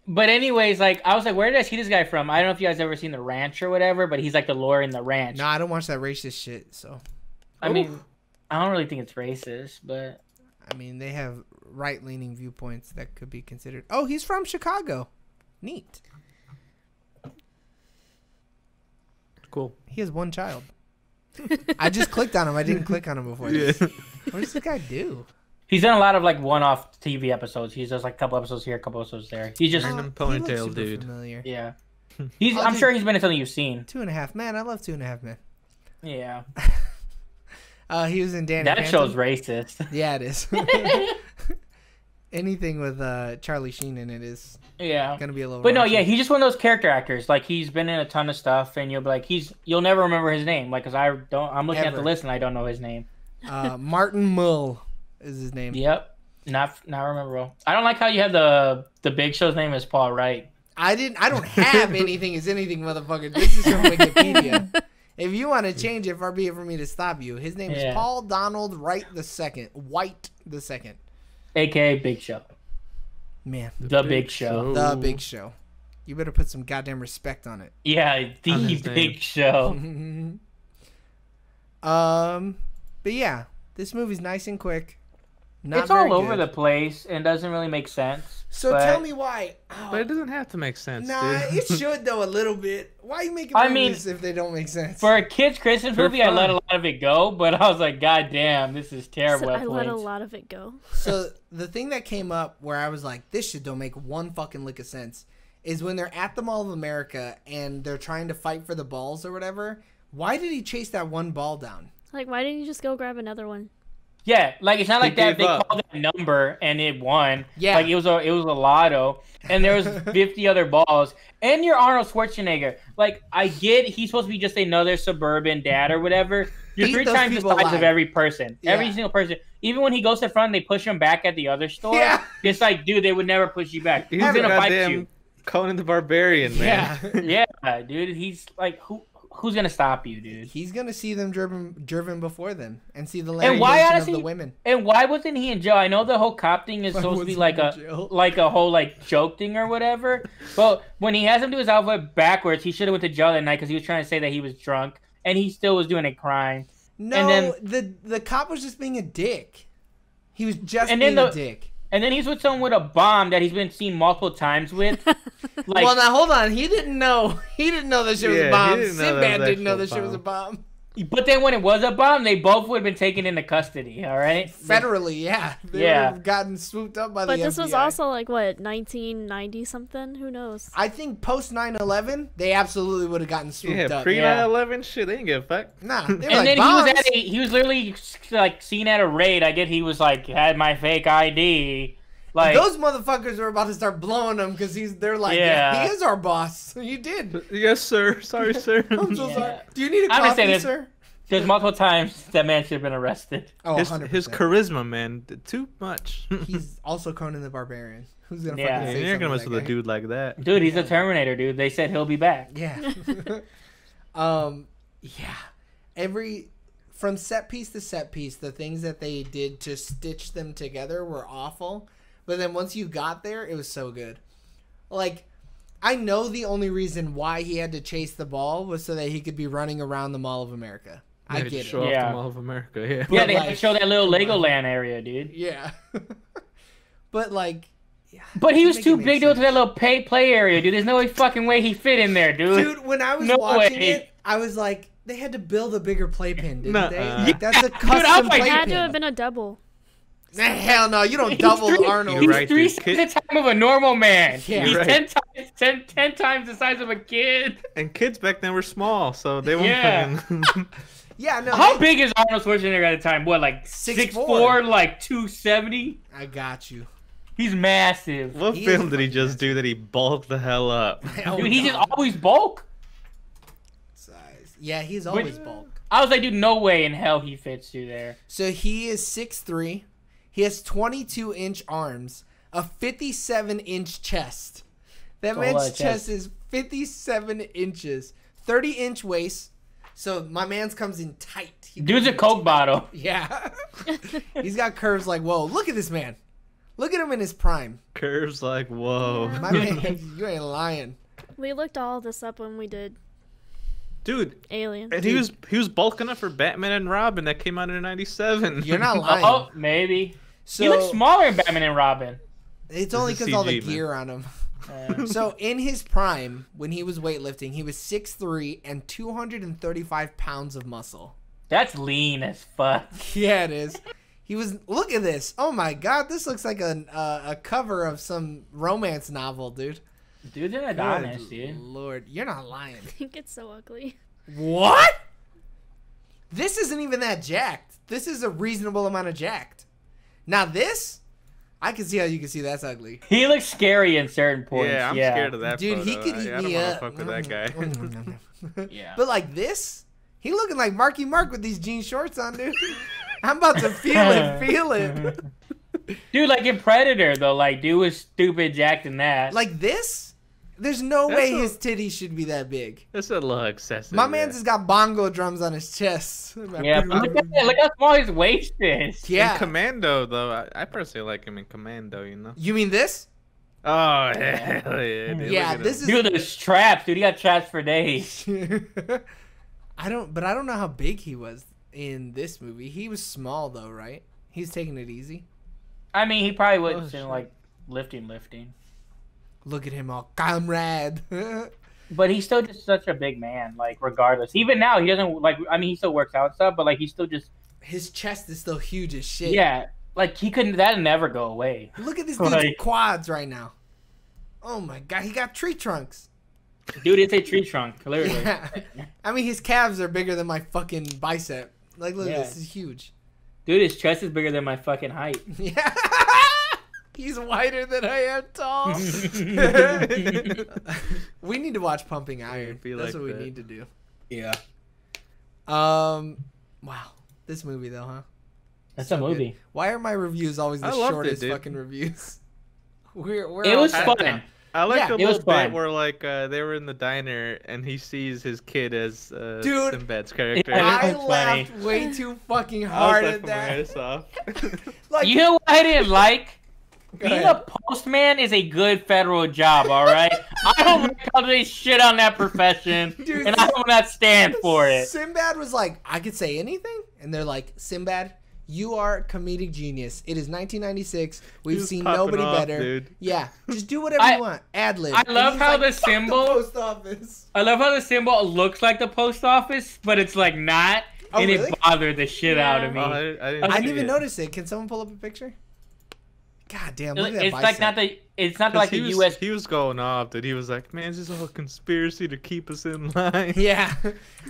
But anyways, like I was like, where did I see this guy from? I don't know if you guys ever seen The Ranch or whatever, but he's like the lawyer in The Ranch. No, I don't watch that racist shit, so. I mean, I don't really think it's racist, but I mean, they have right-leaning viewpoints that could be considered. Oh, he's from Chicago. Neat. Cool. He has 1 child. I just clicked on him. I didn't click on him before. Yeah. What does this guy do? he's done a lot of like one-off TV episodes. He's just like a couple episodes here, a couple episodes there. He's just Random He looks ponytail super dude. Familiar. yeah. I'll I'm do- sure he's been in something you've seen. 2.5 Men. I love 2.5 Men. Yeah. He was in Danny That Phantom. show's racist. Yeah, it is. Anything with Charlie Sheen in it is Yeah. gonna be a little. But no, raunchy. yeah, he's just one of those character actors. Like he's been in a ton of stuff, and you'll be like, you'll never remember his name. Like, cause I'm looking at the Ever. list and I don't know his name. Martin Mull is his name. Yep, not rememberable. I don't like how you have the Big Show's name is Paul Wright. I don't have anything as anything, motherfucker. This is from Wikipedia. If you want to change it, far be it for me to stop you. His name is Yeah. Paul Donald Wright II. White II. AKA Big Show. Man, The Big Show. the Big Show. You better put some goddamn respect on it. Yeah, the On his Big name. Show. But yeah, this movie's nice and quick. Not It's all very over good. the place and doesn't really make sense. So but- tell me why. Oh, But it doesn't have to make sense, nah, dude. it should though a little bit. Why are you making I mean, movies if they don't make sense? For a kids' Christmas For movie, I let fun. a lot of it go, but I was like, God damn, this is terrible. So at I let a points. lot of it go. So the thing that came up where I was like, this shit don't make one fucking lick of sense, is when they're at the Mall of America and they're trying to fight for the balls or whatever. Why did he chase that one ball down? Like, why didn't you just go grab another one? Yeah, like it's not like that. gave They up. called that number and it won. Yeah. like it was a lotto, and there was 50 other balls. And you're Arnold Schwarzenegger. Like I get he's supposed to be just another suburban dad or whatever. You're Eat 3 those times the people size alive. of every person. Every Yeah. single person. Even when he goes to front, they push him back at the other store. Yeah. It's like, dude, they would never push you back. He's He's a gonna fight goddamn you. Conan the Barbarian, man. Yeah. Yeah, dude. He's like, who's gonna stop you, dude? He's gonna see them driven before them and see the And why, lamentation honestly, of the women. And why wasn't he in jail? I know the whole cop thing is Why supposed to be wasn't like he in jail? a whole like joke thing or whatever. But when he has him do his alphabet backwards, he should have went to jail that night because he was trying to say that he was drunk and he still was doing a crime. No, And the cop was just being a dick. He was just And being then a dick. And then he's with someone with a bomb that he's been seen multiple times with. Like, Well, now hold on. He didn't know. He didn't know that shit was Yeah, a he bomb. didn't know that Sinbad was didn't know actual that shit was a bomb. bomb. but then when it was a bomb, they both would have been taken into custody. All right. Federally, yeah. They Yeah. would have gotten swooped up by But the this was FBI. also like what, 1990 something? Who knows? I think post 9/11, they absolutely would have gotten swooped Yeah, up. pre Yeah. 9/11 shit, they didn't give a fuck. Nah, they were And like then bombs. he was literally like seen at a raid. I get he was like had my fake ID. Like Those motherfuckers were about to start blowing him because they're like, Yeah. yeah, he is our boss. You did. Yes, sir. Sorry, sir. I'm so Yeah. sorry. Do you need a I'm just saying coffee, this- sir? there's multiple times that man should have been arrested. Oh, his 100%. charisma, man, too much. He's also Conan the Barbarian. Who's gonna Yeah. fucking Yeah, say you're not gonna mess something with a to that dude like that. Dude, he's a Terminator, dude. They said he'll be back. guy? Yeah. Yeah. From set piece to set piece, the things that they did to stitch them together were awful. But then once you got there, it was so good. Like, I know the only reason why he had to chase the ball was so that he could be running around the Mall of America. I Yeah, get show it. off Yeah. the Mall of America. Yeah. Yeah, But, they had to like, show that little come on. Legoland area, dude. Yeah. But like, yeah, But he was make too it make big to go to sense. that little play area, dude. There's no way fucking way he fit in there, dude. Dude, when I was No watching way. it, I was like, They had to build a bigger playpen, didn't they? Nuh-uh. Like, that's a I custom was like, It had to have playpen. been a double. Nah, hell no, you don't double Arnold. You're He's right, three dude. times the time of a normal man. Yeah. He's You're right. 10 times the size of a kid. And kids back then were small, so they won't Yeah. fucking... Yeah, no. How big is Arnold Schwarzenegger at the time? What, like 6'4", like 270? I got you. He's massive. What He film is did he fucking just do that he bulked the hell up? Oh, Dude, he just God. always bulk. Size. Yeah, he's always bulk. I was like, dude, no way in hell he fits through there. So he is 6'3". He has 22-inch arms, a 57-inch chest. That That's a lot man's of chest chest. is 57 inches, 30-inch waist. So my man's comes in tight. He Dude's a comes in Coke bottle. Yeah. He's got curves like, whoa, look at this man. Look at him in his prime. Curves like, whoa. Yeah. My man, you ain't lying. We looked all this up when we did Dude, Alien. and he was bulking up for Batman and Robin that came out in '97. You're not lying. Oh, maybe. So He looks smaller in Batman and Robin. it's only This is because all the CG, man. gear on him. Uh, So in his prime, when he was weightlifting, he was 6'3" and 235 pounds of muscle. that's lean as fuck. Yeah, it is. He was. Look at this. Oh my God, this looks like a cover of some romance novel, dude. Dude's an Adonis, dude. Lord, you're not lying. I think it's so ugly. What? This isn't even that jacked. This is a reasonable amount of jacked. Now this, I can see how you can see that's ugly. He looks scary in certain points. Yeah, I'm scared of that. Dude, he photo. could eat I me don't up. wanna fuck with that guy. Yeah. But like this, he looking like Marky Mark with these jean shorts on, dude. I'm about to feel it. Dude, like in Predator, though, like, dude was stupid jacked in that. Like this, there's no That's way a- his titties should be that big. That's a little excessive. My man's just got bongo drums on his chest. yeah, but look, look how small his waist is. Yeah. In Commando, though, I personally like him in Commando, you know? You mean this? Oh, hell yeah, dude. Yeah, look at this him. is. Dude, there's traps. Dude, he got traps for days. I don't know how big he was in this movie. He was small though, right? He's taking it easy. I mean, he probably Oh, wasn't shit. like lifting. Look at him all comrade. But he's still just such a big man, like, regardless. Even now, he doesn't, like, I mean, he still works out and stuff, but, like, he's still just, His chest is still huge as shit. yeah, like, he couldn't, that'd never go away. Look at this dude's Like- quads right now. Oh my God, he got tree trunks. Dude, it's a tree trunk, literally. Yeah. I mean, his calves are bigger than my fucking bicep. Like, look, Yeah. this is huge. Dude, his chest is bigger than my fucking height. Yeah. He's wider than I am tall. We need to watch Pumping Iron. be That's like what we that. need to do. Yeah. Wow. This movie though, huh? That's So a movie. good. Why are my reviews always the I loved it, shortest dude. fucking reviews? We're It all was tapped fun. out. I like Yeah, the it was little bit fun. where, like, they were in the diner and he sees his kid as Dude. Sinbad's character. Yeah. I That's laughed funny. way too fucking I hard was at laughing my that. ass off. Like, You know what I didn't like? Go Being ahead. a postman is a good federal job, all right? I don't like how they shit on that profession, Dude, and I will not stand for it. Sinbad was like, I could say anything, and they're like, Sinbad, you are a comedic genius. It is 1996. We've was seen popping nobody off, better. dude. Yeah, just do whatever I- you want. Ad lib. I And love he's how like, the "Fuck symbol- post office. I love how the symbol looks like the post office, but it's like not, Oh, and really? it bothered the shit out of me. Oh, I didn't I see didn't even it. notice it. Can someone pull up a picture? God damn, look at that It's bicep. like not the, it's not 'Cause like he the was, U.S. He was going off, dude. He was like, man, this is a whole conspiracy to keep us in line. Yeah,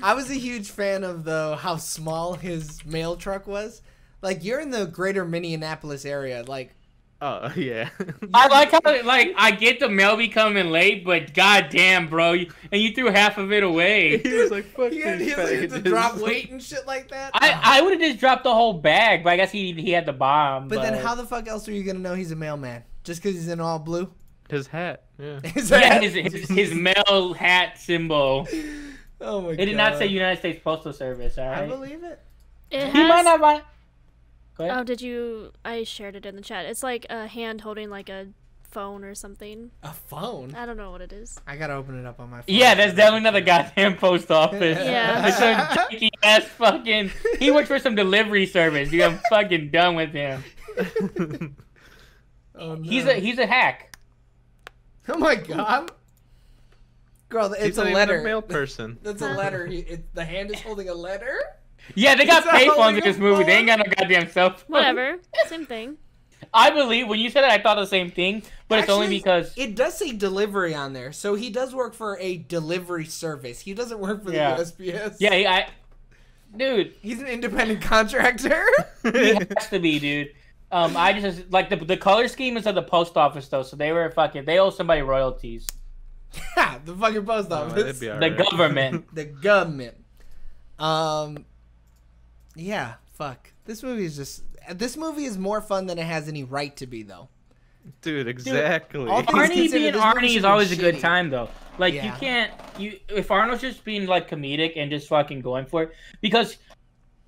I was a huge fan of how small his mail truck was. Like, you're in the greater Minneapolis area. Like, Oh, yeah. I like how, like, I get the mail be coming late, but goddamn, bro, and you threw half of it away. He was like, fuck he had these to packages. drop weight and shit like that. I would have just dropped the whole bag, but I guess he had the bomb. But then how the fuck else are you gonna know he's a mailman? Just because he's in all blue? His hat, yeah. Is Yeah, that- his mail hat symbol. Oh my god. It did not say United States Postal Service, I alright? believe it. It He might has. not buy. Go ahead. Oh, did you? I shared it in the chat. It's like a hand holding like a phone or something. A phone? I don't know what it is. I gotta open it up on my phone. Yeah, that's definitely not the goddamn post office. Yeah. It's some janky ass fucking. He works for some delivery service. Dude, I'm fucking done with him. Oh, no. He's a hack. Oh my god. Girl, it's He's a not even letter. a male person. That's a letter. The hand is holding a letter. Yeah, they got He's not payphones in holding this a movie. They phone. ain't got no goddamn cell phone. Whatever. Same thing. I believe when you said it, I thought the same thing, but it's only Actually, because it does say delivery on there, so he does work for a delivery service. He doesn't work for the Yeah. USPS. yeah, dude, He's an independent contractor. he has to be, dude. I just like the color scheme is of the post office though, so they owe somebody royalties. The fucking post Oh, office. that'd be The alright. government. The government. Yeah, fuck. This movie is more fun than it has any right to be, though. Dude, exactly. all things Arnie considered, being this movie Arnie should is be always a good shitty. time though. Like Yeah. if Arnold's just being like comedic and just fucking going for it, because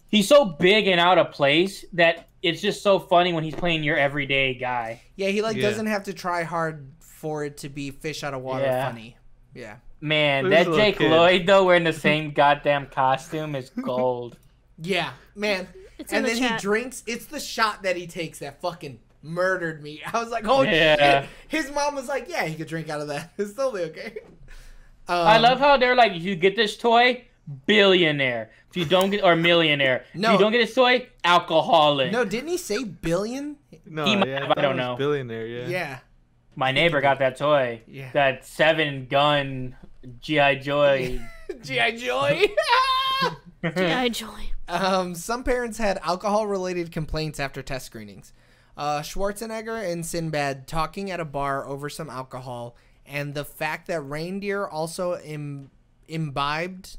he's so big and out of place that it's just so funny when he's playing your everyday guy. Yeah, he Yeah. doesn't have to try hard for it to be fish out of water Yeah. funny. Yeah. Man, Who's that the little Jake kid? Lloyd though wearing the same goddamn costume is gold. Yeah, man. It's in And the then chat. he drinks. It's the shot that he takes that fucking murdered me. I was like, oh Yeah. shit. His mom was like, yeah, he could drink out of that. It's totally okay. I love how they're like, if you get this toy, billionaire. If you don't get, or millionaire. No. If you don't get this toy, alcoholic. No, didn't he say billion? No, He might yeah, have, I don't thought it was know. Billionaire, yeah. Yeah. My neighbor got that toy. Yeah. That 7-gun G.I. Joy. G.I. Joy. G.I. Joy. Some parents had alcohol-related complaints after test screenings. Schwarzenegger and Sinbad talking at a bar over some alcohol, and the fact that reindeer also imbibed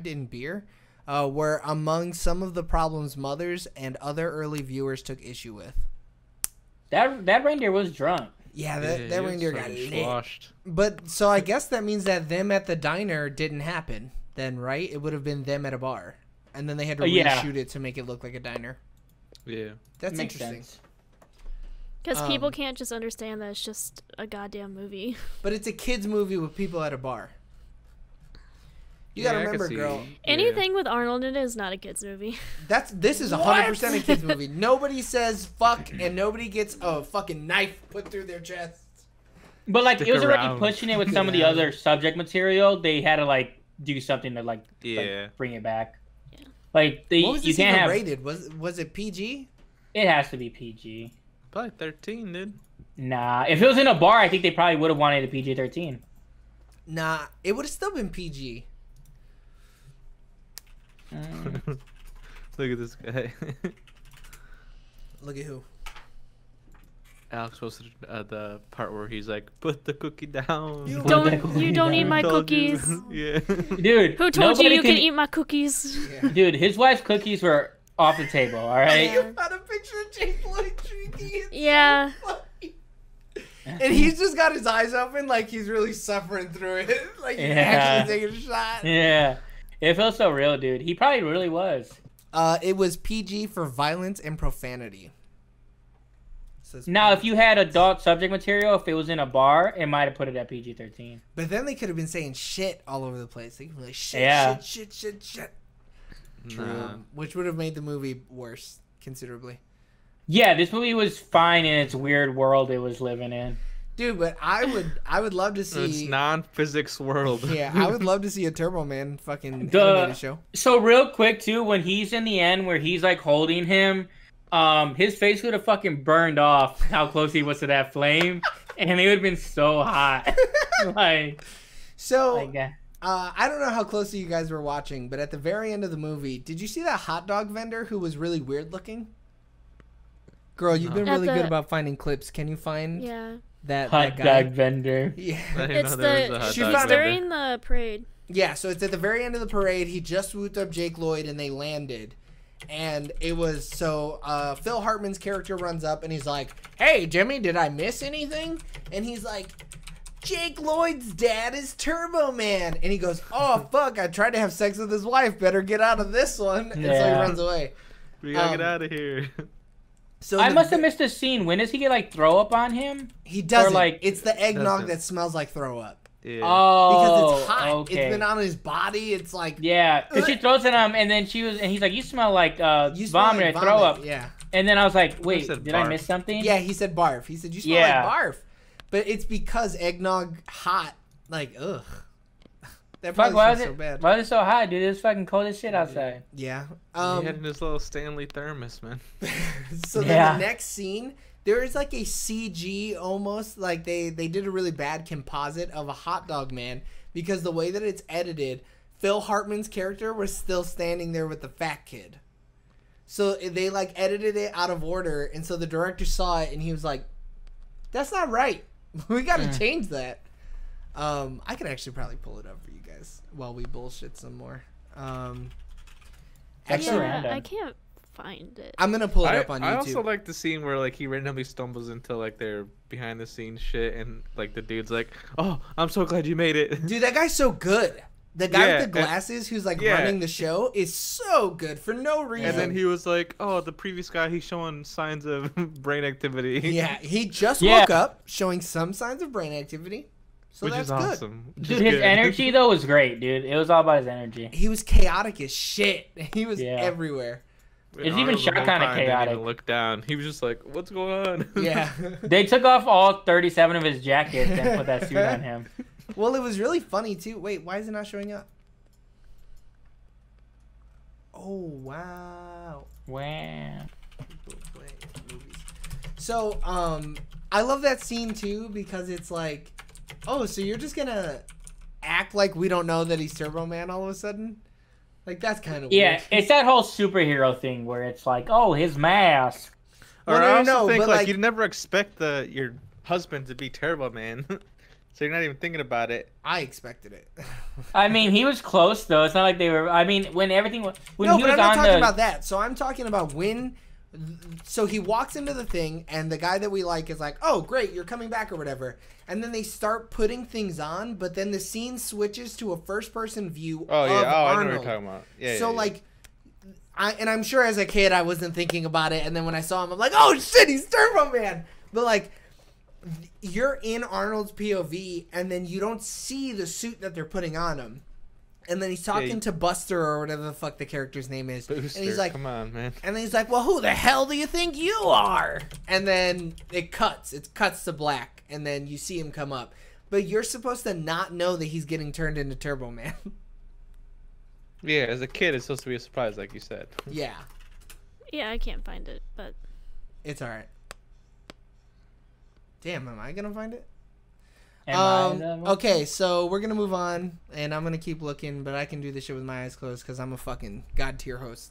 in beer were among some of the problems mothers and other early viewers took issue with. That reindeer was drunk. Yeah, Yeah, that he was reindeer got fucking lit. sloshed. But so I guess that means that them at the diner didn't happen then, right? It would have been them at a bar. And then they had to Yeah. reshoot it to make it look like a diner. Yeah. That's Makes interesting. sense. Because people Um, can't just understand that it's just a goddamn movie. But it's a kids movie with people at a bar. You Yeah, gotta I can remember, see- girl. yeah. Anything with Arnold in it is not a kids movie. This is 100% a kids movie. Nobody says fuck and nobody gets a fucking knife put through their chest. But like Stick it was already around. pushing it with some of the Yeah. other subject material. They had to like do something to like Yeah. bring it back. Yeah. Like they, What was you this can't even have. rated? Was it PG? It has to be PG. Probably 13, dude. Nah, if it was in a bar, I think they probably would have wanted a PG-13. Nah, it would have still been PG. Look at this guy. Look at who. Alex posted the part where he's like, "Put the cookie down." You Don't eat my Who told you?" cookies. Yeah. Dude, Who told you nobody you can eat my cookies? Yeah. Dude, his wife's cookies were off the table. All right. You found a picture of Jake Lloyd drinking it. Yeah. And he's just got his eyes open like he's really suffering through it. Like he's Yeah. actually taking a shot. Yeah, it felt so real, dude. He probably really was. It was PG for violence and profanity. Says Now, if you had adult subject material, if it was in a bar, it might have put it at PG-13. But then they could have been saying shit all over the place. They could be like shit, Yeah. shit. Nah. Which would have made the movie worse considerably. Yeah, this movie was fine in its weird world it was living in. Dude, but I would love to It's see. non-physics world. Yeah, I would love to see a Turbo Man fucking animated show. So real quick too, when he's in the end where he's like holding him, his face would have fucking burned off how close he was to that flame, and it would have been so hot. like, So like I don't know how closely you guys were watching, but at the very end of the movie, did you see that hot dog vendor who was really weird looking? Girl, you've been At really good the- about finding clips. Can you find Yeah. that hot guy? dog vendor. Yeah. I didn't It's know there was a the hot She dog found vendor. during the parade. Yeah, so it's at the very end of the parade. He just swooped up Jake Lloyd and they landed. And it was so Phil Hartman's character runs up and he's like, "Hey, Jimmy, did I miss anything?" And he's like, "Jake Lloyd's dad is Turbo Man." And he goes, "Oh, fuck, I tried to have sex with his wife. Better get out of this one." And so he Yeah. runs away. We gotta get Um, out of here. So I must have missed a scene. When does he get like throw up on him? He doesn't. like- It's the eggnog Doesn't. that smells like throw up. Yeah. Oh, Because it's hot. Okay. It's been on his body. It's like Yeah, because she throws it at him, and then he's like, "You smell like you smell vomit like or throw up." Yeah. And then I was like, "Wait, said did I barf. miss something?" Yeah, he said barf. He said, "You smell Yeah. like barf." But it's because eggnog hot Like, ugh. That Fuck, probably why feels is so it? bad. Why is it so hot, dude? It's fucking cold as shit outside. Yeah. He had his little Stanley thermos, man. So then Yeah. the next scene, there is like a CG almost, like they did a really bad composite of a hot dog man, because the way that it's edited, Phil Hartman's character was still standing there with the fat kid. So they like edited it out of order, and so the director saw it and he was like, "That's not right. We got to change that." I can actually probably pull it up for you guys while we bullshit some more. That's Actually, random. I can't find it. I'm gonna pull it up on YouTube. I also like the scene where like he randomly stumbles into like their behind the scenes shit, and like the dude's like, "Oh, I'm so glad you made it." Dude, that guy's so good. The guy Yeah, with the glasses who's like yeah. running the show is so good for no reason. And then he was like, "Oh, the previous guy, he's showing signs of brain activity." Yeah, he just woke up showing some signs of brain activity. So which that's is good. awesome. Which Dude, is his good. energy though was great, dude. It was all about his energy. He was chaotic as shit. He was Yeah. everywhere. And It's even Arnold the shot whole kinda time didn't chaotic. even look down. He was just like, "What's going on?" Yeah. They took off all 37 of his jackets and put that suit on him. Well, it was really funny too. Wait, why is it not showing up? Oh, wow. Wow. So, I love that scene too because it's like, oh, so you're just gonna act like we don't know that he's Turbo Man all of a sudden? Like, that's kind of Yeah, weird. it's that whole superhero thing where it's like, oh, his mask. Or Well, I no, also no, think but, like, like- you'd never expect your husband to be Turbo Man, so you're not even thinking about it. I expected it. I mean, he was close though. It's not like they were. I mean, when everything was when No, he but was I'm not on talking the. about that. So I'm talking about when. So he walks into the thing, and the guy that we like is like, "Oh, great, you're coming back or whatever." And then they start putting things on, but then the scene switches to a first-person view Oh of yeah, I know Arnold. what you're talking about. Yeah. So yeah, like, I'm sure as a kid I wasn't thinking about it, and then when I saw him, I'm like, "Oh shit, he's Turbo Man!" But like, you're in Arnold's POV, and then you don't see the suit that they're putting on him. And then he's talking to Buster or whatever the fuck the character's name is. Booster, and he's like, come on, man. and then he's like, well, who the hell do you think you are? And then it cuts to black, and then you see him come up. But you're supposed to not know that he's getting turned into Turbo Man. Yeah, as a kid, it's supposed to be a surprise, like you said. Yeah, Yeah, I can't find it, but it's alright. Damn, am I gonna find it? Am I the one? Okay, so we're gonna move on, and I'm gonna keep looking, but I can do this shit with my eyes closed because I'm a fucking god tier host.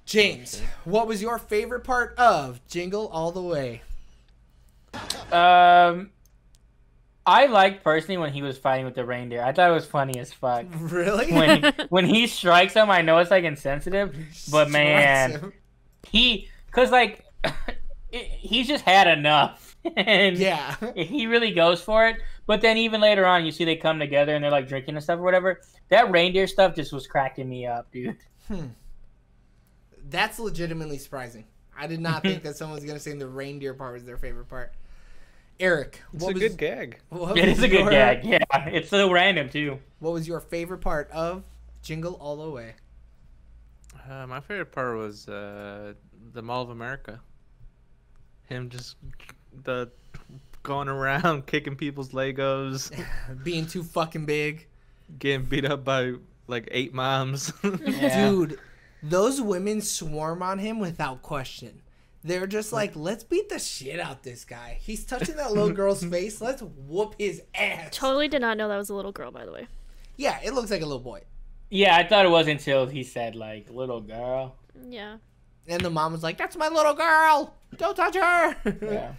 James, what was your favorite part of Jingle All the Way? I liked personally when he was fighting with the reindeer. I thought it was funny as fuck. Really? When he strikes him, I know it's like insensitive, but man, cause like he's just had enough. And yeah. he really goes for it. But then even later on, you see they come together and they're like drinking and stuff or whatever. That reindeer stuff just was cracking me up, dude. That's legitimately surprising. I did not think that someone was gonna say the reindeer part was their favorite part. Eric, It's a good gag. It is a good gag. Yeah, it's so random too. What was your favorite part of Jingle All the Way? My favorite part was the Mall of America. Him just going around kicking people's Legos, Being too fucking big. getting beat up by like 8 moms. Yeah. Dude, those women swarm on him without question. They're just like, let's beat the shit out this guy. He's touching that little girl's face. Let's whoop his ass. totally did not know that was a little girl, by the way. Yeah, it looks like a little boy. Yeah, I thought it was until he said like little girl. Yeah. And the mom was like, that's my little girl. Don't touch her. Yeah.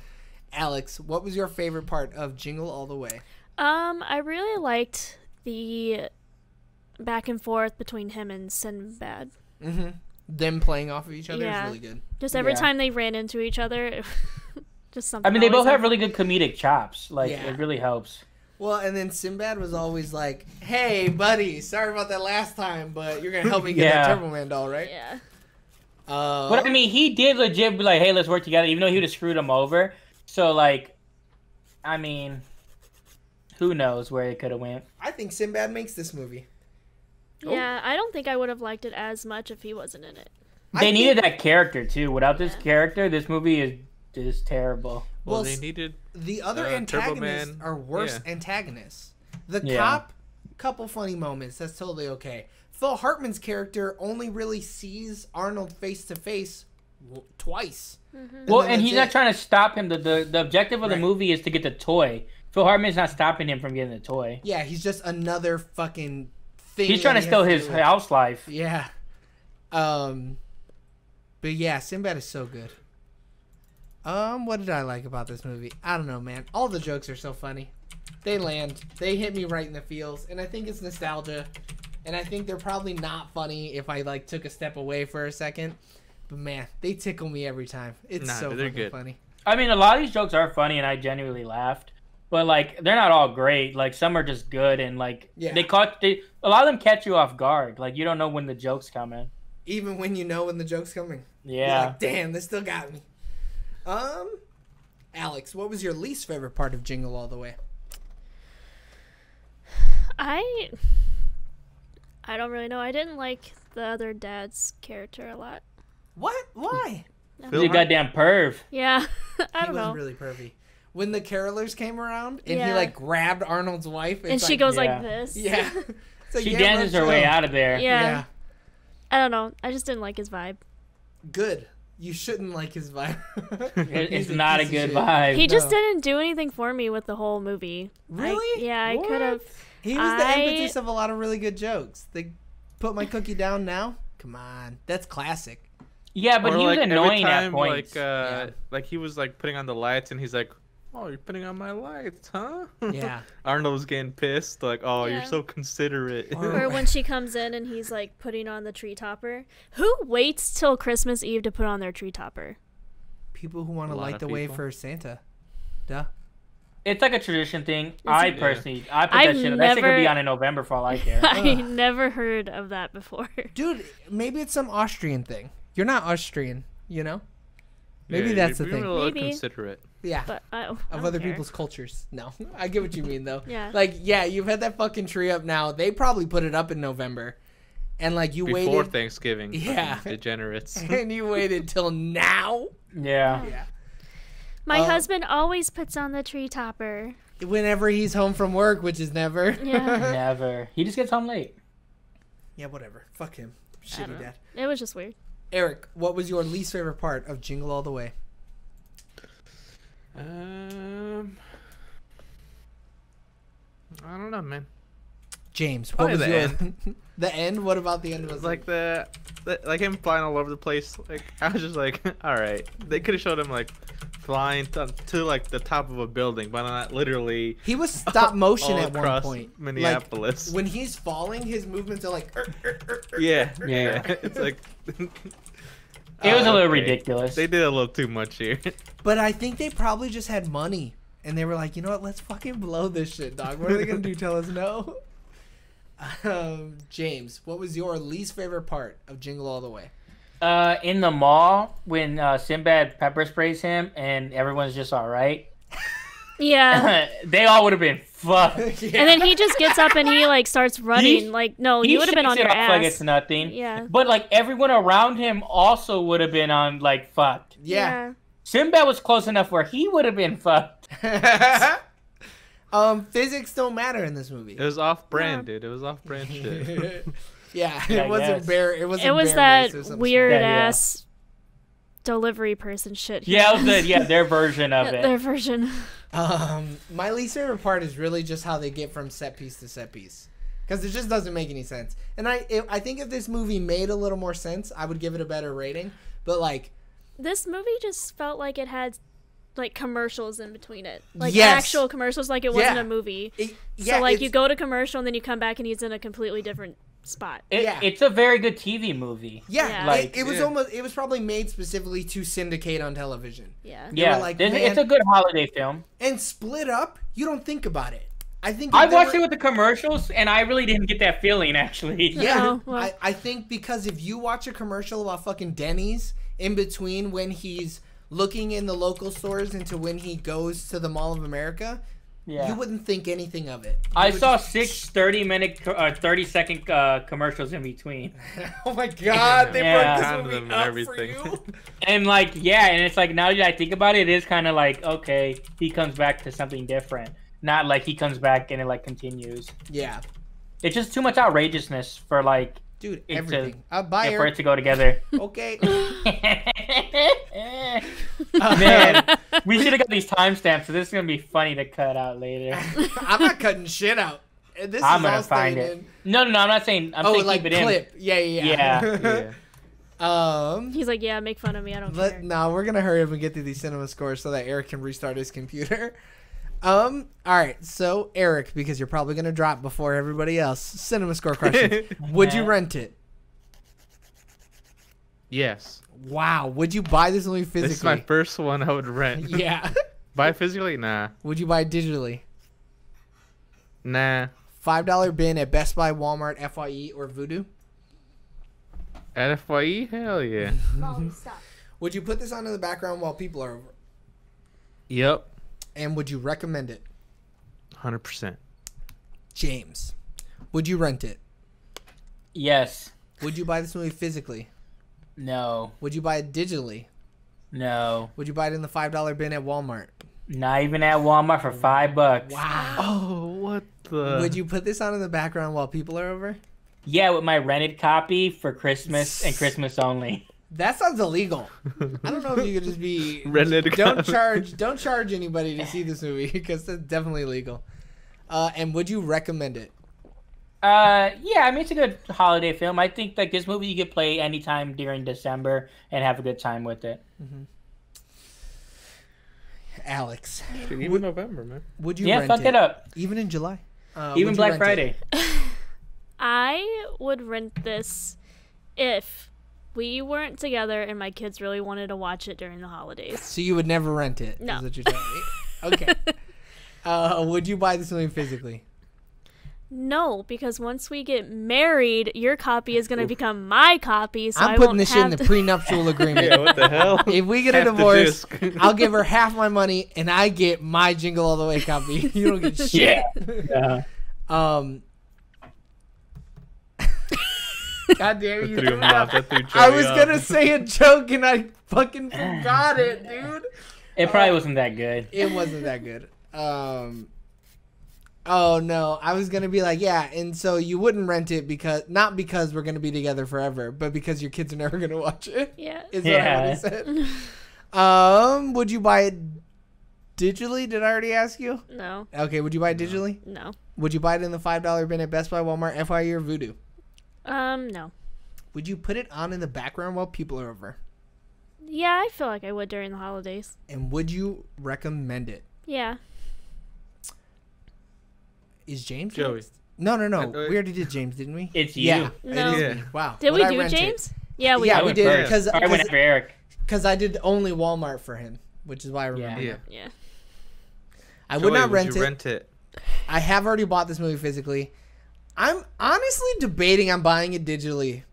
Alex, what was your favorite part of Jingle All the Way? I really liked the back and forth between him and Sinbad. Mm-hmm. Them playing off of each other Yeah. is really good. Just every Yeah. time they ran into each other, just something. I mean, they both always have really good comedic chops. Like Yeah. it really helps. Well, and then Sinbad was always like, hey, buddy, sorry about that last time, but you're going to help me get Yeah. that Turbo Man doll, right? Yeah. But I mean, he did legit be like, "Hey, let's work together," even though he would have screwed him over. So like, I mean, who knows where it could have went? I think Sinbad makes this movie. Yeah, I don't think I would have liked it as much if he wasn't in it. They needed that character too. Without this character, this movie is terrible. Well, Well, they needed The other Turbo antagonists Man, are worse yeah. antagonists. The cop, couple funny moments. That's totally okay. Phil Hartman's character only really sees Arnold face to face twice. Well, and he's not trying to stop him. The objective of the movie is to get the toy. Phil Hartman's not stopping him from getting the toy. Yeah, he's just another fucking thing. He's trying to steal his house life. Yeah. But yeah, Sinbad is so good. What did I like about this movie? I don't know, man. All the jokes are so funny. They land. They hit me right in the feels, and I think it's nostalgia. And I think they're probably not funny if I like took a step away for a second. But man, they tickle me every time. It's so fucking funny. I mean, a lot of these jokes are funny, and I genuinely laughed. But like, they're not all great. Like, some are just good, and like, a lot of them catch you off guard. Like, you don't know when the joke's coming. Even when you know when the joke's coming. Yeah. You're like, damn, this still got me. Alex, what was your least favorite part of Jingle All the Way? I don't really know. I didn't like the other dad's character a lot. What? Why? He's a goddamn perv. Yeah. I don't He know. was really pervy. When the carolers came around and he like grabbed Arnold's wife and she goes like this. Yeah. Like, she dances her way out of there. Yeah. I don't know. I just didn't like his vibe. Good. You shouldn't like his vibe. It's not a good vibe. He just didn't do anything for me with the whole movie. Really? I could have. He was the impetus of a lot of really good jokes. They put my cookie down now. Come on, that's classic. Yeah, but he was annoying at points. Like he was like putting on the lights, and he's like, "Oh, you're putting on my lights, huh?" Yeah. Arnold was getting pissed, like, "Oh, you're so considerate." Or when she comes in and he's like putting on the tree topper. Who waits till Christmas Eve to put on their tree topper? People who want to light the way for Santa. Duh. It's like a tradition thing. I personally, I put that shit. That shit could be on in November for all I care. I never heard of that before. Dude, maybe it's some Austrian thing. You're not Austrian, you know? Maybe that's the thing. Maybe considerate. Yeah. But of other people's cultures. No. I get what you mean though. Yeah. Like, yeah, you've had that fucking tree up now. They probably put it up in November. And like you waited before Thanksgiving. Yeah. Degenerates. And you waited till now? Yeah. Yeah. My husband always puts on the tree topper. Whenever he's home from work, which is never. Yeah. Never. He just gets home late. Yeah, whatever. Fuck him. Shitty dad. It was just weird. Eric, what was your least favorite part of Jingle All the Way? I don't know, man. James, what Probably was the your end. The end? What about the end? Was Like like him flying all over the place. Like I was just like, all right. They could have showed him like flying to like the top of a building, but not literally. He was stop motion all at one across point. Minneapolis. Like, when he's falling, his movements are like. Yeah. It's like. It was a little ridiculous. They did a little too much here. But I think they probably just had money, and they were like, you know what? Let's fucking blow this shit, dog. What are they gonna do? Tell us no? James, what was your least favorite part of Jingle All the Way? In the mall when Sinbad pepper sprays him and everyone's just all right. Yeah. They all would have been fucked. Yeah. And then he just gets up and he like starts running. No, you would have been on your ass. Like it's nothing. Yeah. But like everyone around him also would have been on like fucked. Yeah. Sinbad was close enough where he would have been fucked. Physics don't matter in this movie. It was off-brand, dude. It was off-brand shit. Yeah, it wasn't bare. It was that weird ass delivery person shit. Yeah, their version of it. Their version. My least favorite part is really just how they get from set piece to set piece, because it just doesn't make any sense. And I think if this movie made a little more sense, I would give it a better rating. But like, this movie just felt like it had like commercials in between it, like yes. actual commercials, like it wasn't a movie. So like you go to commercial and then you come back and he's in a completely different spot. It's a very good TV movie. Yeah, like it was almost. It was probably made specifically to syndicate on television. Yeah, yeah. Like, it's a good holiday film. And split up, you don't think about it. I think I watched it with the commercials, and I really didn't get that feeling actually. Yeah, I think because if you watch a commercial about fucking Denny's in between when he's looking in the local stores into when he goes to the Mall of America, you wouldn't think anything of it. I saw 6 30-minute, 30-second commercials in between. Oh my god, they broke this movie up for you. And like, and it's like now that I think about it, it is kind of like, okay, he comes back to something different. not like he comes back and it like continues. Yeah. It's just too much outrageousness for like Dude, it everything. I'll buy for her. it to go together. Okay. Man, we should have got these timestamps, so this is gonna be funny to cut out later. I'm not cutting shit out. This I'm is all gonna find staying it. in. No, I'm not saying. I'm saying like keep it clip. Yeah. Yeah. Yeah. He's like, yeah, make fun of me. I don't care. No, we're gonna hurry up and get through these cinema scores so that Eric can restart his computer. All right. So Eric, because you're probably gonna drop before everybody else, cinema score questions. Would you rent it? Yes. Wow. Would you buy this movie physically? This is my first one I would rent. Yeah. Buy physically? Nah. Would you buy it digitally? Nah. $5 bin at Best Buy, Walmart, FYE, or Vudu? At FYE? Hell yeah. Molly, stop. Would you put this on in the background while people are over? Yep. And would you recommend it? 100%. James, would you rent it? Yes. Would you buy this movie physically? No. Would you buy it digitally? No. Would you buy it in the $5 bin at Walmart? Not even at Walmart for $5. Wow. Oh, what the? Would you put this on in the background while people are over? Yeah, with my rented copy for Christmas and Christmas only. That sounds illegal. I don't know if you could just be Rented Don't copy. charge anybody to see this movie because that's definitely illegal. And would you recommend it? Yeah, I mean it's a good holiday film. I think like this movie you could play anytime during December and have a good time with it. Alex, Dude, even November, man. would you Yeah, rent fuck it up. Even in July? Even would you Black rent Friday. I would rent this if we weren't together and my kids really wanted to watch it during the holidays. So you would never rent it? No. Is what you're telling me? Okay. Would you buy this movie physically? No, because once we get married, your copy is going to become my copy, so I'm I putting won't this shit in have the to... prenuptial agreement. Yeah, what the hell? If we get a Half the divorce, disc. I'll give her half my money and I get my Jingle All the Way copy. You don't get shit. Yeah. God damn you. Threw him off. That threw I Joey was off. gonna say a joke and I fucking forgot it, dude. It probably wasn't that good. It wasn't that good. Oh no, I was gonna be like, yeah, and so you wouldn't rent it because not because we're gonna be together forever, but because your kids are never gonna watch it. Yeah. Is what I would have said. Would you buy it digitally? Did I already ask you? No. Okay, would you buy it digitally? No. Would you buy it in the $5 bin at Best Buy, Walmart, FYE, or Vudu? No. Would you put it on in the background while people are over? Yeah, I feel like I would during the holidays. And would you recommend it? Yeah. Is James Joey. next? No. wait. We already did James, didn't we? It's you. Yeah. No. It is Yeah. me. Wow. Did Would we I do rent it? James? Yeah, we Yeah, did. we did first. because I went after Eric. I did only Walmart for him, which is why I remember. Yeah. Yeah. I would not rent Would you it. rent it? I have already bought this movie physically. I'm honestly debating on buying it digitally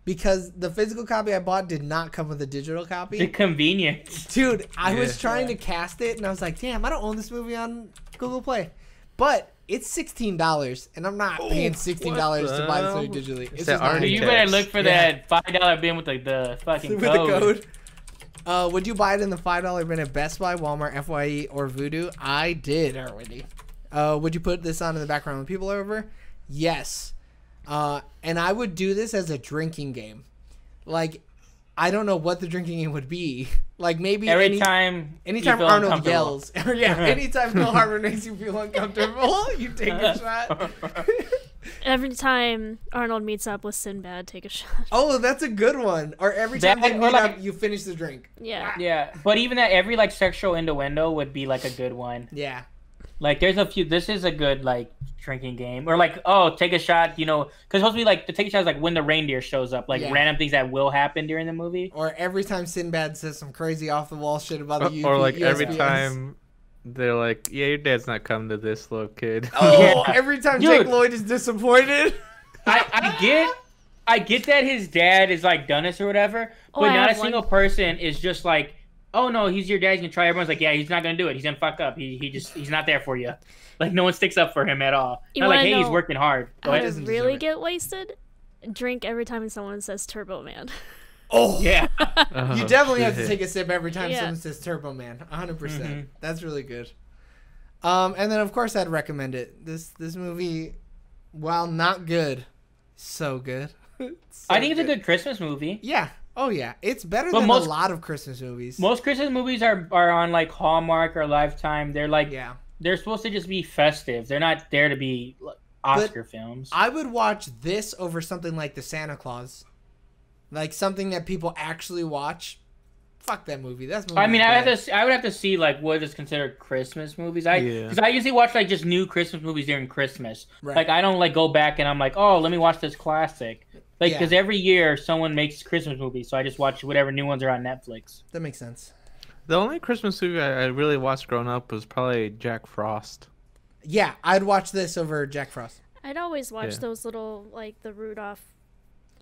because the physical copy I bought did not come with a digital The copy. convenience. Dude, I was Yeah. trying to cast it and I was like, damn, I don't own this movie on Google Play. But it's $16 and I'm not paying $16 to buy this movie digitally. It's that just not Arnie You happening. better text. look for Yeah. that $5 bin with like the fucking With code. the code. Would you buy it in the $5 bin at Best Buy, Walmart, FYE, or Vudu? I did already. Would you put this on in the background when people are over? Yes. And I would do this as a drinking game. Like, I don't know what the drinking game would be. Like, maybe Anytime anytime you feel Arnold uncomfortable. yells. Or yeah, anytime Phil Hartman makes you feel uncomfortable, you take a shot. Every time Arnold meets up with Sinbad, take a shot. Oh, that's a good one. Or every time That- they or meet like- up, you finish the drink. Yeah. Yeah, but even that every like sexual innuendo would be like a good one. Yeah. Like there's a few. This is a good like drinking game, or like take a shot. You know, because supposed to be like the take a shot is like when the reindeer shows up, like Yeah. random things that will happen during the movie. Or every time Sinbad says some crazy off the wall shit about the Or like every USPS. time they're like, yeah, your dad's not coming to this, little kid. Oh, Yeah. every time Dude. Jake Lloyd is disappointed. I get that his dad is like done this or whatever, Oh, but I not a have one. single person is just like, oh no, he's your dad. He's gonna try. Everyone's like, yeah, he's not gonna do it. He's gonna fuck up. He's not there for you. Like no one sticks up for him at all. You Not like, wanna hey, he's know working hard. Go How ahead. to doesn't really deserve it. get wasted? Drink every time someone says Turbo Man. Oh, Yeah. Oh, You definitely have to shit. take a sip every time Yeah. someone says Turbo Man. 100%. Mhm. That's really good. And then of course I'd recommend it. This movie, while not good, so good. I think it's a good Christmas movie. Yeah. Oh yeah. It's better But than most- a lot of Christmas movies. Most Christmas movies are on like Hallmark or Lifetime. They're like Yeah. they're supposed to just be festive. They're not there to be Oscar films. I would watch this over something like the Santa Claus. Like something that people actually watch. Fuck that movie. That's movie. I mean, I would have to see like what is considered Christmas movies. Because I usually watch like just new Christmas movies during Christmas. Right. Like I don't like go back and I'm like, oh, let me watch this classic. Like because every year someone makes Christmas movies, so I just watch whatever new ones are on Netflix. That makes sense. The only Christmas movie I really watched growing up was probably Jack Frost. Yeah, I'd watch this over Jack Frost. I'd always watch those little, like, the Rudolph.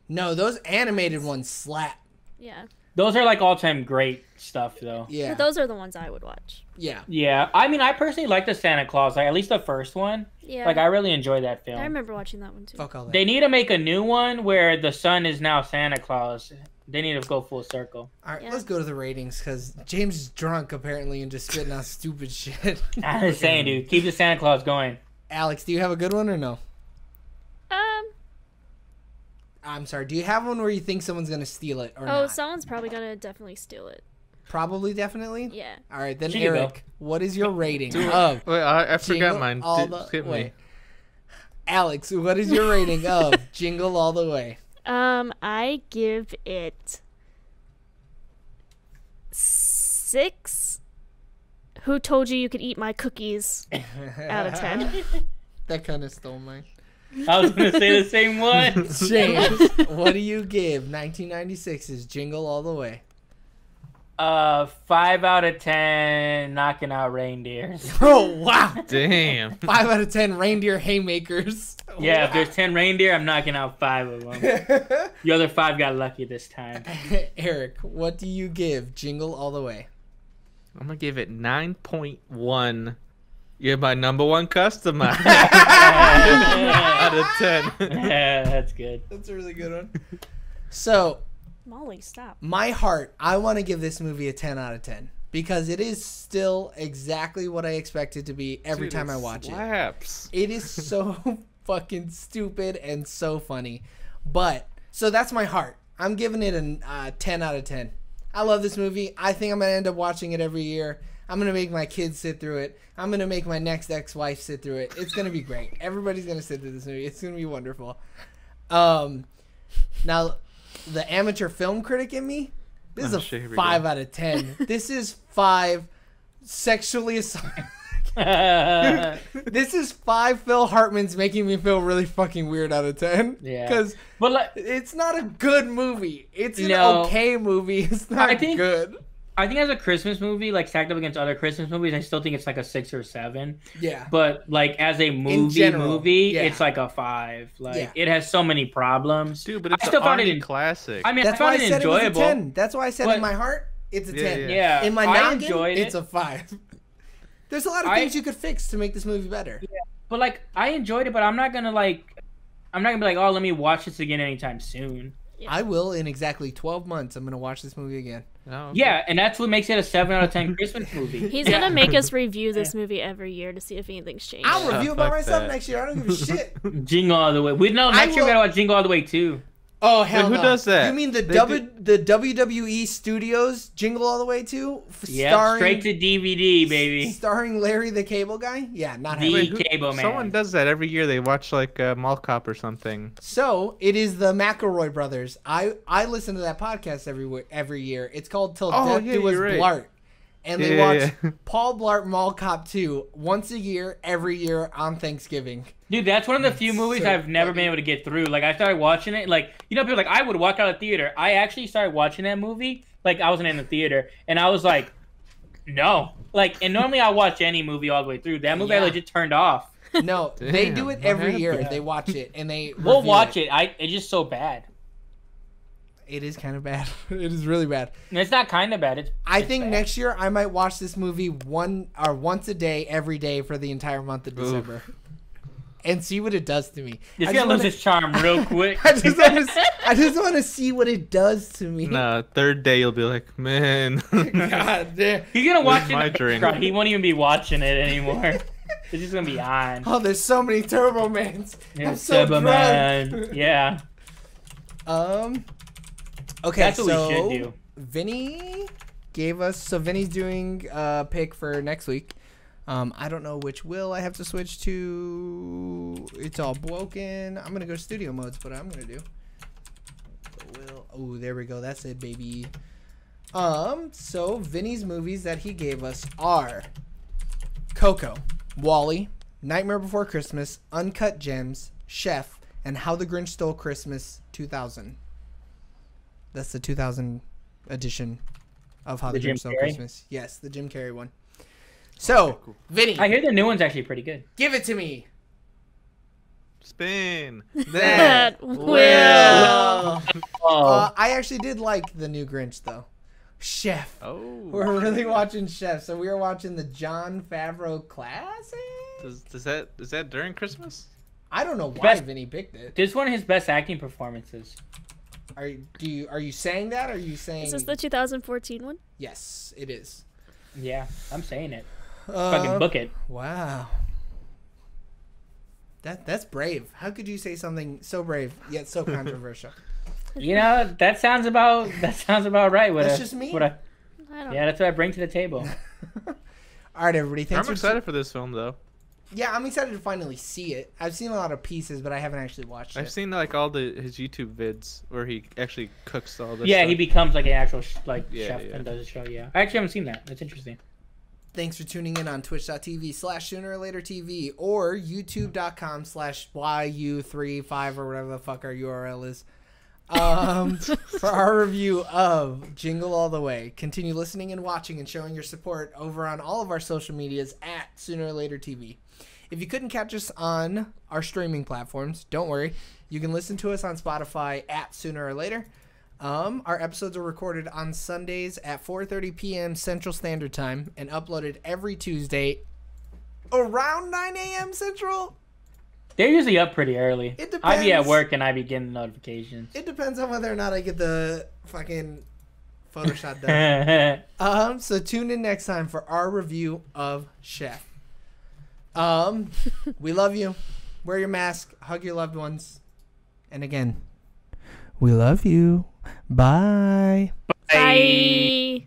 No, those animated ones slap. Yeah. Those are like all-time great stuff, though. Yeah. But those are the ones I would watch. Yeah. Yeah, I mean, I personally like the Santa Claus, like at least the first one. Yeah. Like I really enjoy that film. I remember watching that one too. Fuck all that. They need to make a new one where the son is now Santa Claus. They need to go full circle. All right, Yeah. let's go to the ratings because James is drunk apparently and just spitting out stupid shit. I'm just saying, dude, keep the Santa Claus going. Alex, do you have a good one or no? I'm sorry. Do you have one where you think someone's gonna steal it or Oh, not? someone's probably gonna definitely steal it. Probably, definitely. Yeah. All right, then She can Eric, what is your rating of? Wait, I Jingle forgot mine. All the Skip Way? me. Alex, what is your rating of Jingle All the Way? I give it 6. Who told you could eat my cookies? Out of 10. That kind of stole mine. I was gonna say the same one. James, what do you give 1996's Jingle All the Way? 5 out of 10 knocking out reindeers. Oh, wow. Damn. 5 out of 10 reindeer haymakers. Yeah, if there's 10 reindeer, I'm knocking out 5 of them. The other 5 got lucky this time. Eric, what do you give Jingle All the Way? I'm gonna give it 9.1. You're my number one customer. Out of 10. Yeah, that's good. That's a really good one. So, Molly, stop. my heart, I want to give this movie a 10 out of 10 because it is still exactly what I expect it to be every Dude, time it I watch slaps. it. It is so fucking stupid and so funny. But, so that's my heart. I'm giving it a 10 out of 10. I love this movie. I think I'm going to end up watching it every year. I'm going to make my kids sit through it. I'm going to make my next ex-wife sit through it. It's going to be great. Everybody's going to sit through this movie. It's going to be wonderful. Now, the amateur film critic in me, this is shit, here a we 5 go. out of 10. This is 5 sexually assaulted. This is 5 Phil Hartmans making me feel really fucking weird out of 10. Yeah. Because But like, it's not a good movie. It's an No. okay movie. It's not I think- good. I think as a Christmas movie, like stacked up against other Christmas movies, I still think it's like a 6 or 7. Yeah. But like as a movie, general, yeah. it's like a 5. Like Yeah. it has so many problems. Dude, but it's I still a found it Arnie classic. I mean, That's I why I found it said it was a enjoyable. 10. That's why I said But- in my heart, it's a 10. Yeah, In my I noggin, enjoyed it's it. a 5. There's a lot of things you could fix to make this movie better. But like I enjoyed it, but I'm not gonna be like, oh, let me watch this again anytime soon. I will in exactly 12 months. I'm going to watch this movie again. Oh, okay. Yeah, and that's what makes it a 7 out of 10 Christmas movie. He's gonna make us review this movie every year to see if anything's changed. I'll review it by fuck myself that. next year. I don't give a shit. Jingle All the Way. We know next year we will- gotta watch Jingle All the Way too. Oh, hell who no. does that? You mean the They the WWE Studios Jingle All the Way too? Yeah, straight to DVD, baby. Starring Larry the Cable Guy? Yeah, not The- happening. Cable Man. Someone does that every year. They watch like Mall Cop or something. So, it is the McElroy brothers. I listen to that podcast every year. It's called Till Oh, Death yeah, Do Us you're right. Blart. And they Yeah, watch yeah. Paul Blart Mall Cop 2 once a year, every year on Thanksgiving. Dude, that's one of the few movies So I've never been able to get through. Like, I started watching it, like, you know, people are like, I would walk out of the theater. I actually started watching that movie, like, I wasn't in the theater, and I was like, no. Like, and normally I watch any movie all the way through. That movie I Yeah. legit turned off. No, they do it Damn, every what year. happened? They watch it and they We'll review watch it. It's just so bad. It is kind of bad. It is really bad. And it's not kind of bad. I It's think bad. next year I might watch this movie once a day, every day for the entire month of December, and see what it does to me. It's I gonna lose wanna- its charm real quick. I just want to see what it does to me. No, third day you'll be like, man. God damn. He's gonna watch Where's it. my in the drink? restaurant. He won't even be watching it anymore. It's just gonna be on. Oh, there's so many Turbo Mans. I'm so Turbo drunk. Man. Yeah. Okay, That's what so we should do. Vinny gave us. So Vinny's doing a pick for next week. I don't know which will I have to switch to. It's all broken. I'm gonna go studio modes. What I'm gonna do. Will. Oh, there we go. That's it, baby. So Vinny's movies that he gave us are Coco, Wall-E, Nightmare Before Christmas, Uncut Gems, Chef, and How the Grinch Stole Christmas 2000. That's the 2000 edition of How the Grinch Stole Christmas. Yes, the Jim Carrey one. So, Okay, cool. Vinny, I hear the new one's actually pretty good. give it to me. Spin. That will. I actually did like the new Grinch though. Chef. Oh. We're really watching Chef. So we were watching the Jon Favreau classic. Is that during Christmas? I don't know why Best- Vinny picked it. This is one of his best acting performances. Are you saying that? Or are you saying? Is this the 2014 one? Yes, it is. Yeah, I'm saying it. Fucking book it. Wow. That's brave. How could you say something so brave yet so controversial? You know, that sounds about right. That's just me. I don't Yeah, that's what I bring to the table. All right, everybody. Thanks I'm excited for this film though. Yeah, I'm excited to finally see it. I've seen a lot of pieces, but I haven't actually watched it. I've seen like all his YouTube vids where he actually cooks all this. Yeah, stuff. he becomes like an actual chef Yeah. and does a show. Yeah, I actually haven't seen that. That's interesting. Thanks for tuning in on twitch.tv/soonerorlatertv or youtube.com/yu35 or whatever the fuck our URL is. For our review of Jingle All the Way. Continue listening and watching and showing your support over on all of our social medias at Sooner or Later TV. If you couldn't catch us on our streaming platforms, don't worry. You can listen to us on Spotify at Sooner or Later. Our episodes are recorded on Sundays at 4:30 p.m. Central Standard Time and uploaded every Tuesday around 9 a.m. Central. They're usually up pretty early. It I be at depends. work and I be getting notifications. It depends on whether or not I get the fucking Photoshop done. So tune in next time for our review of Chef. We love you. Wear your mask. Hug your loved ones. And again, we love you. Bye. Bye.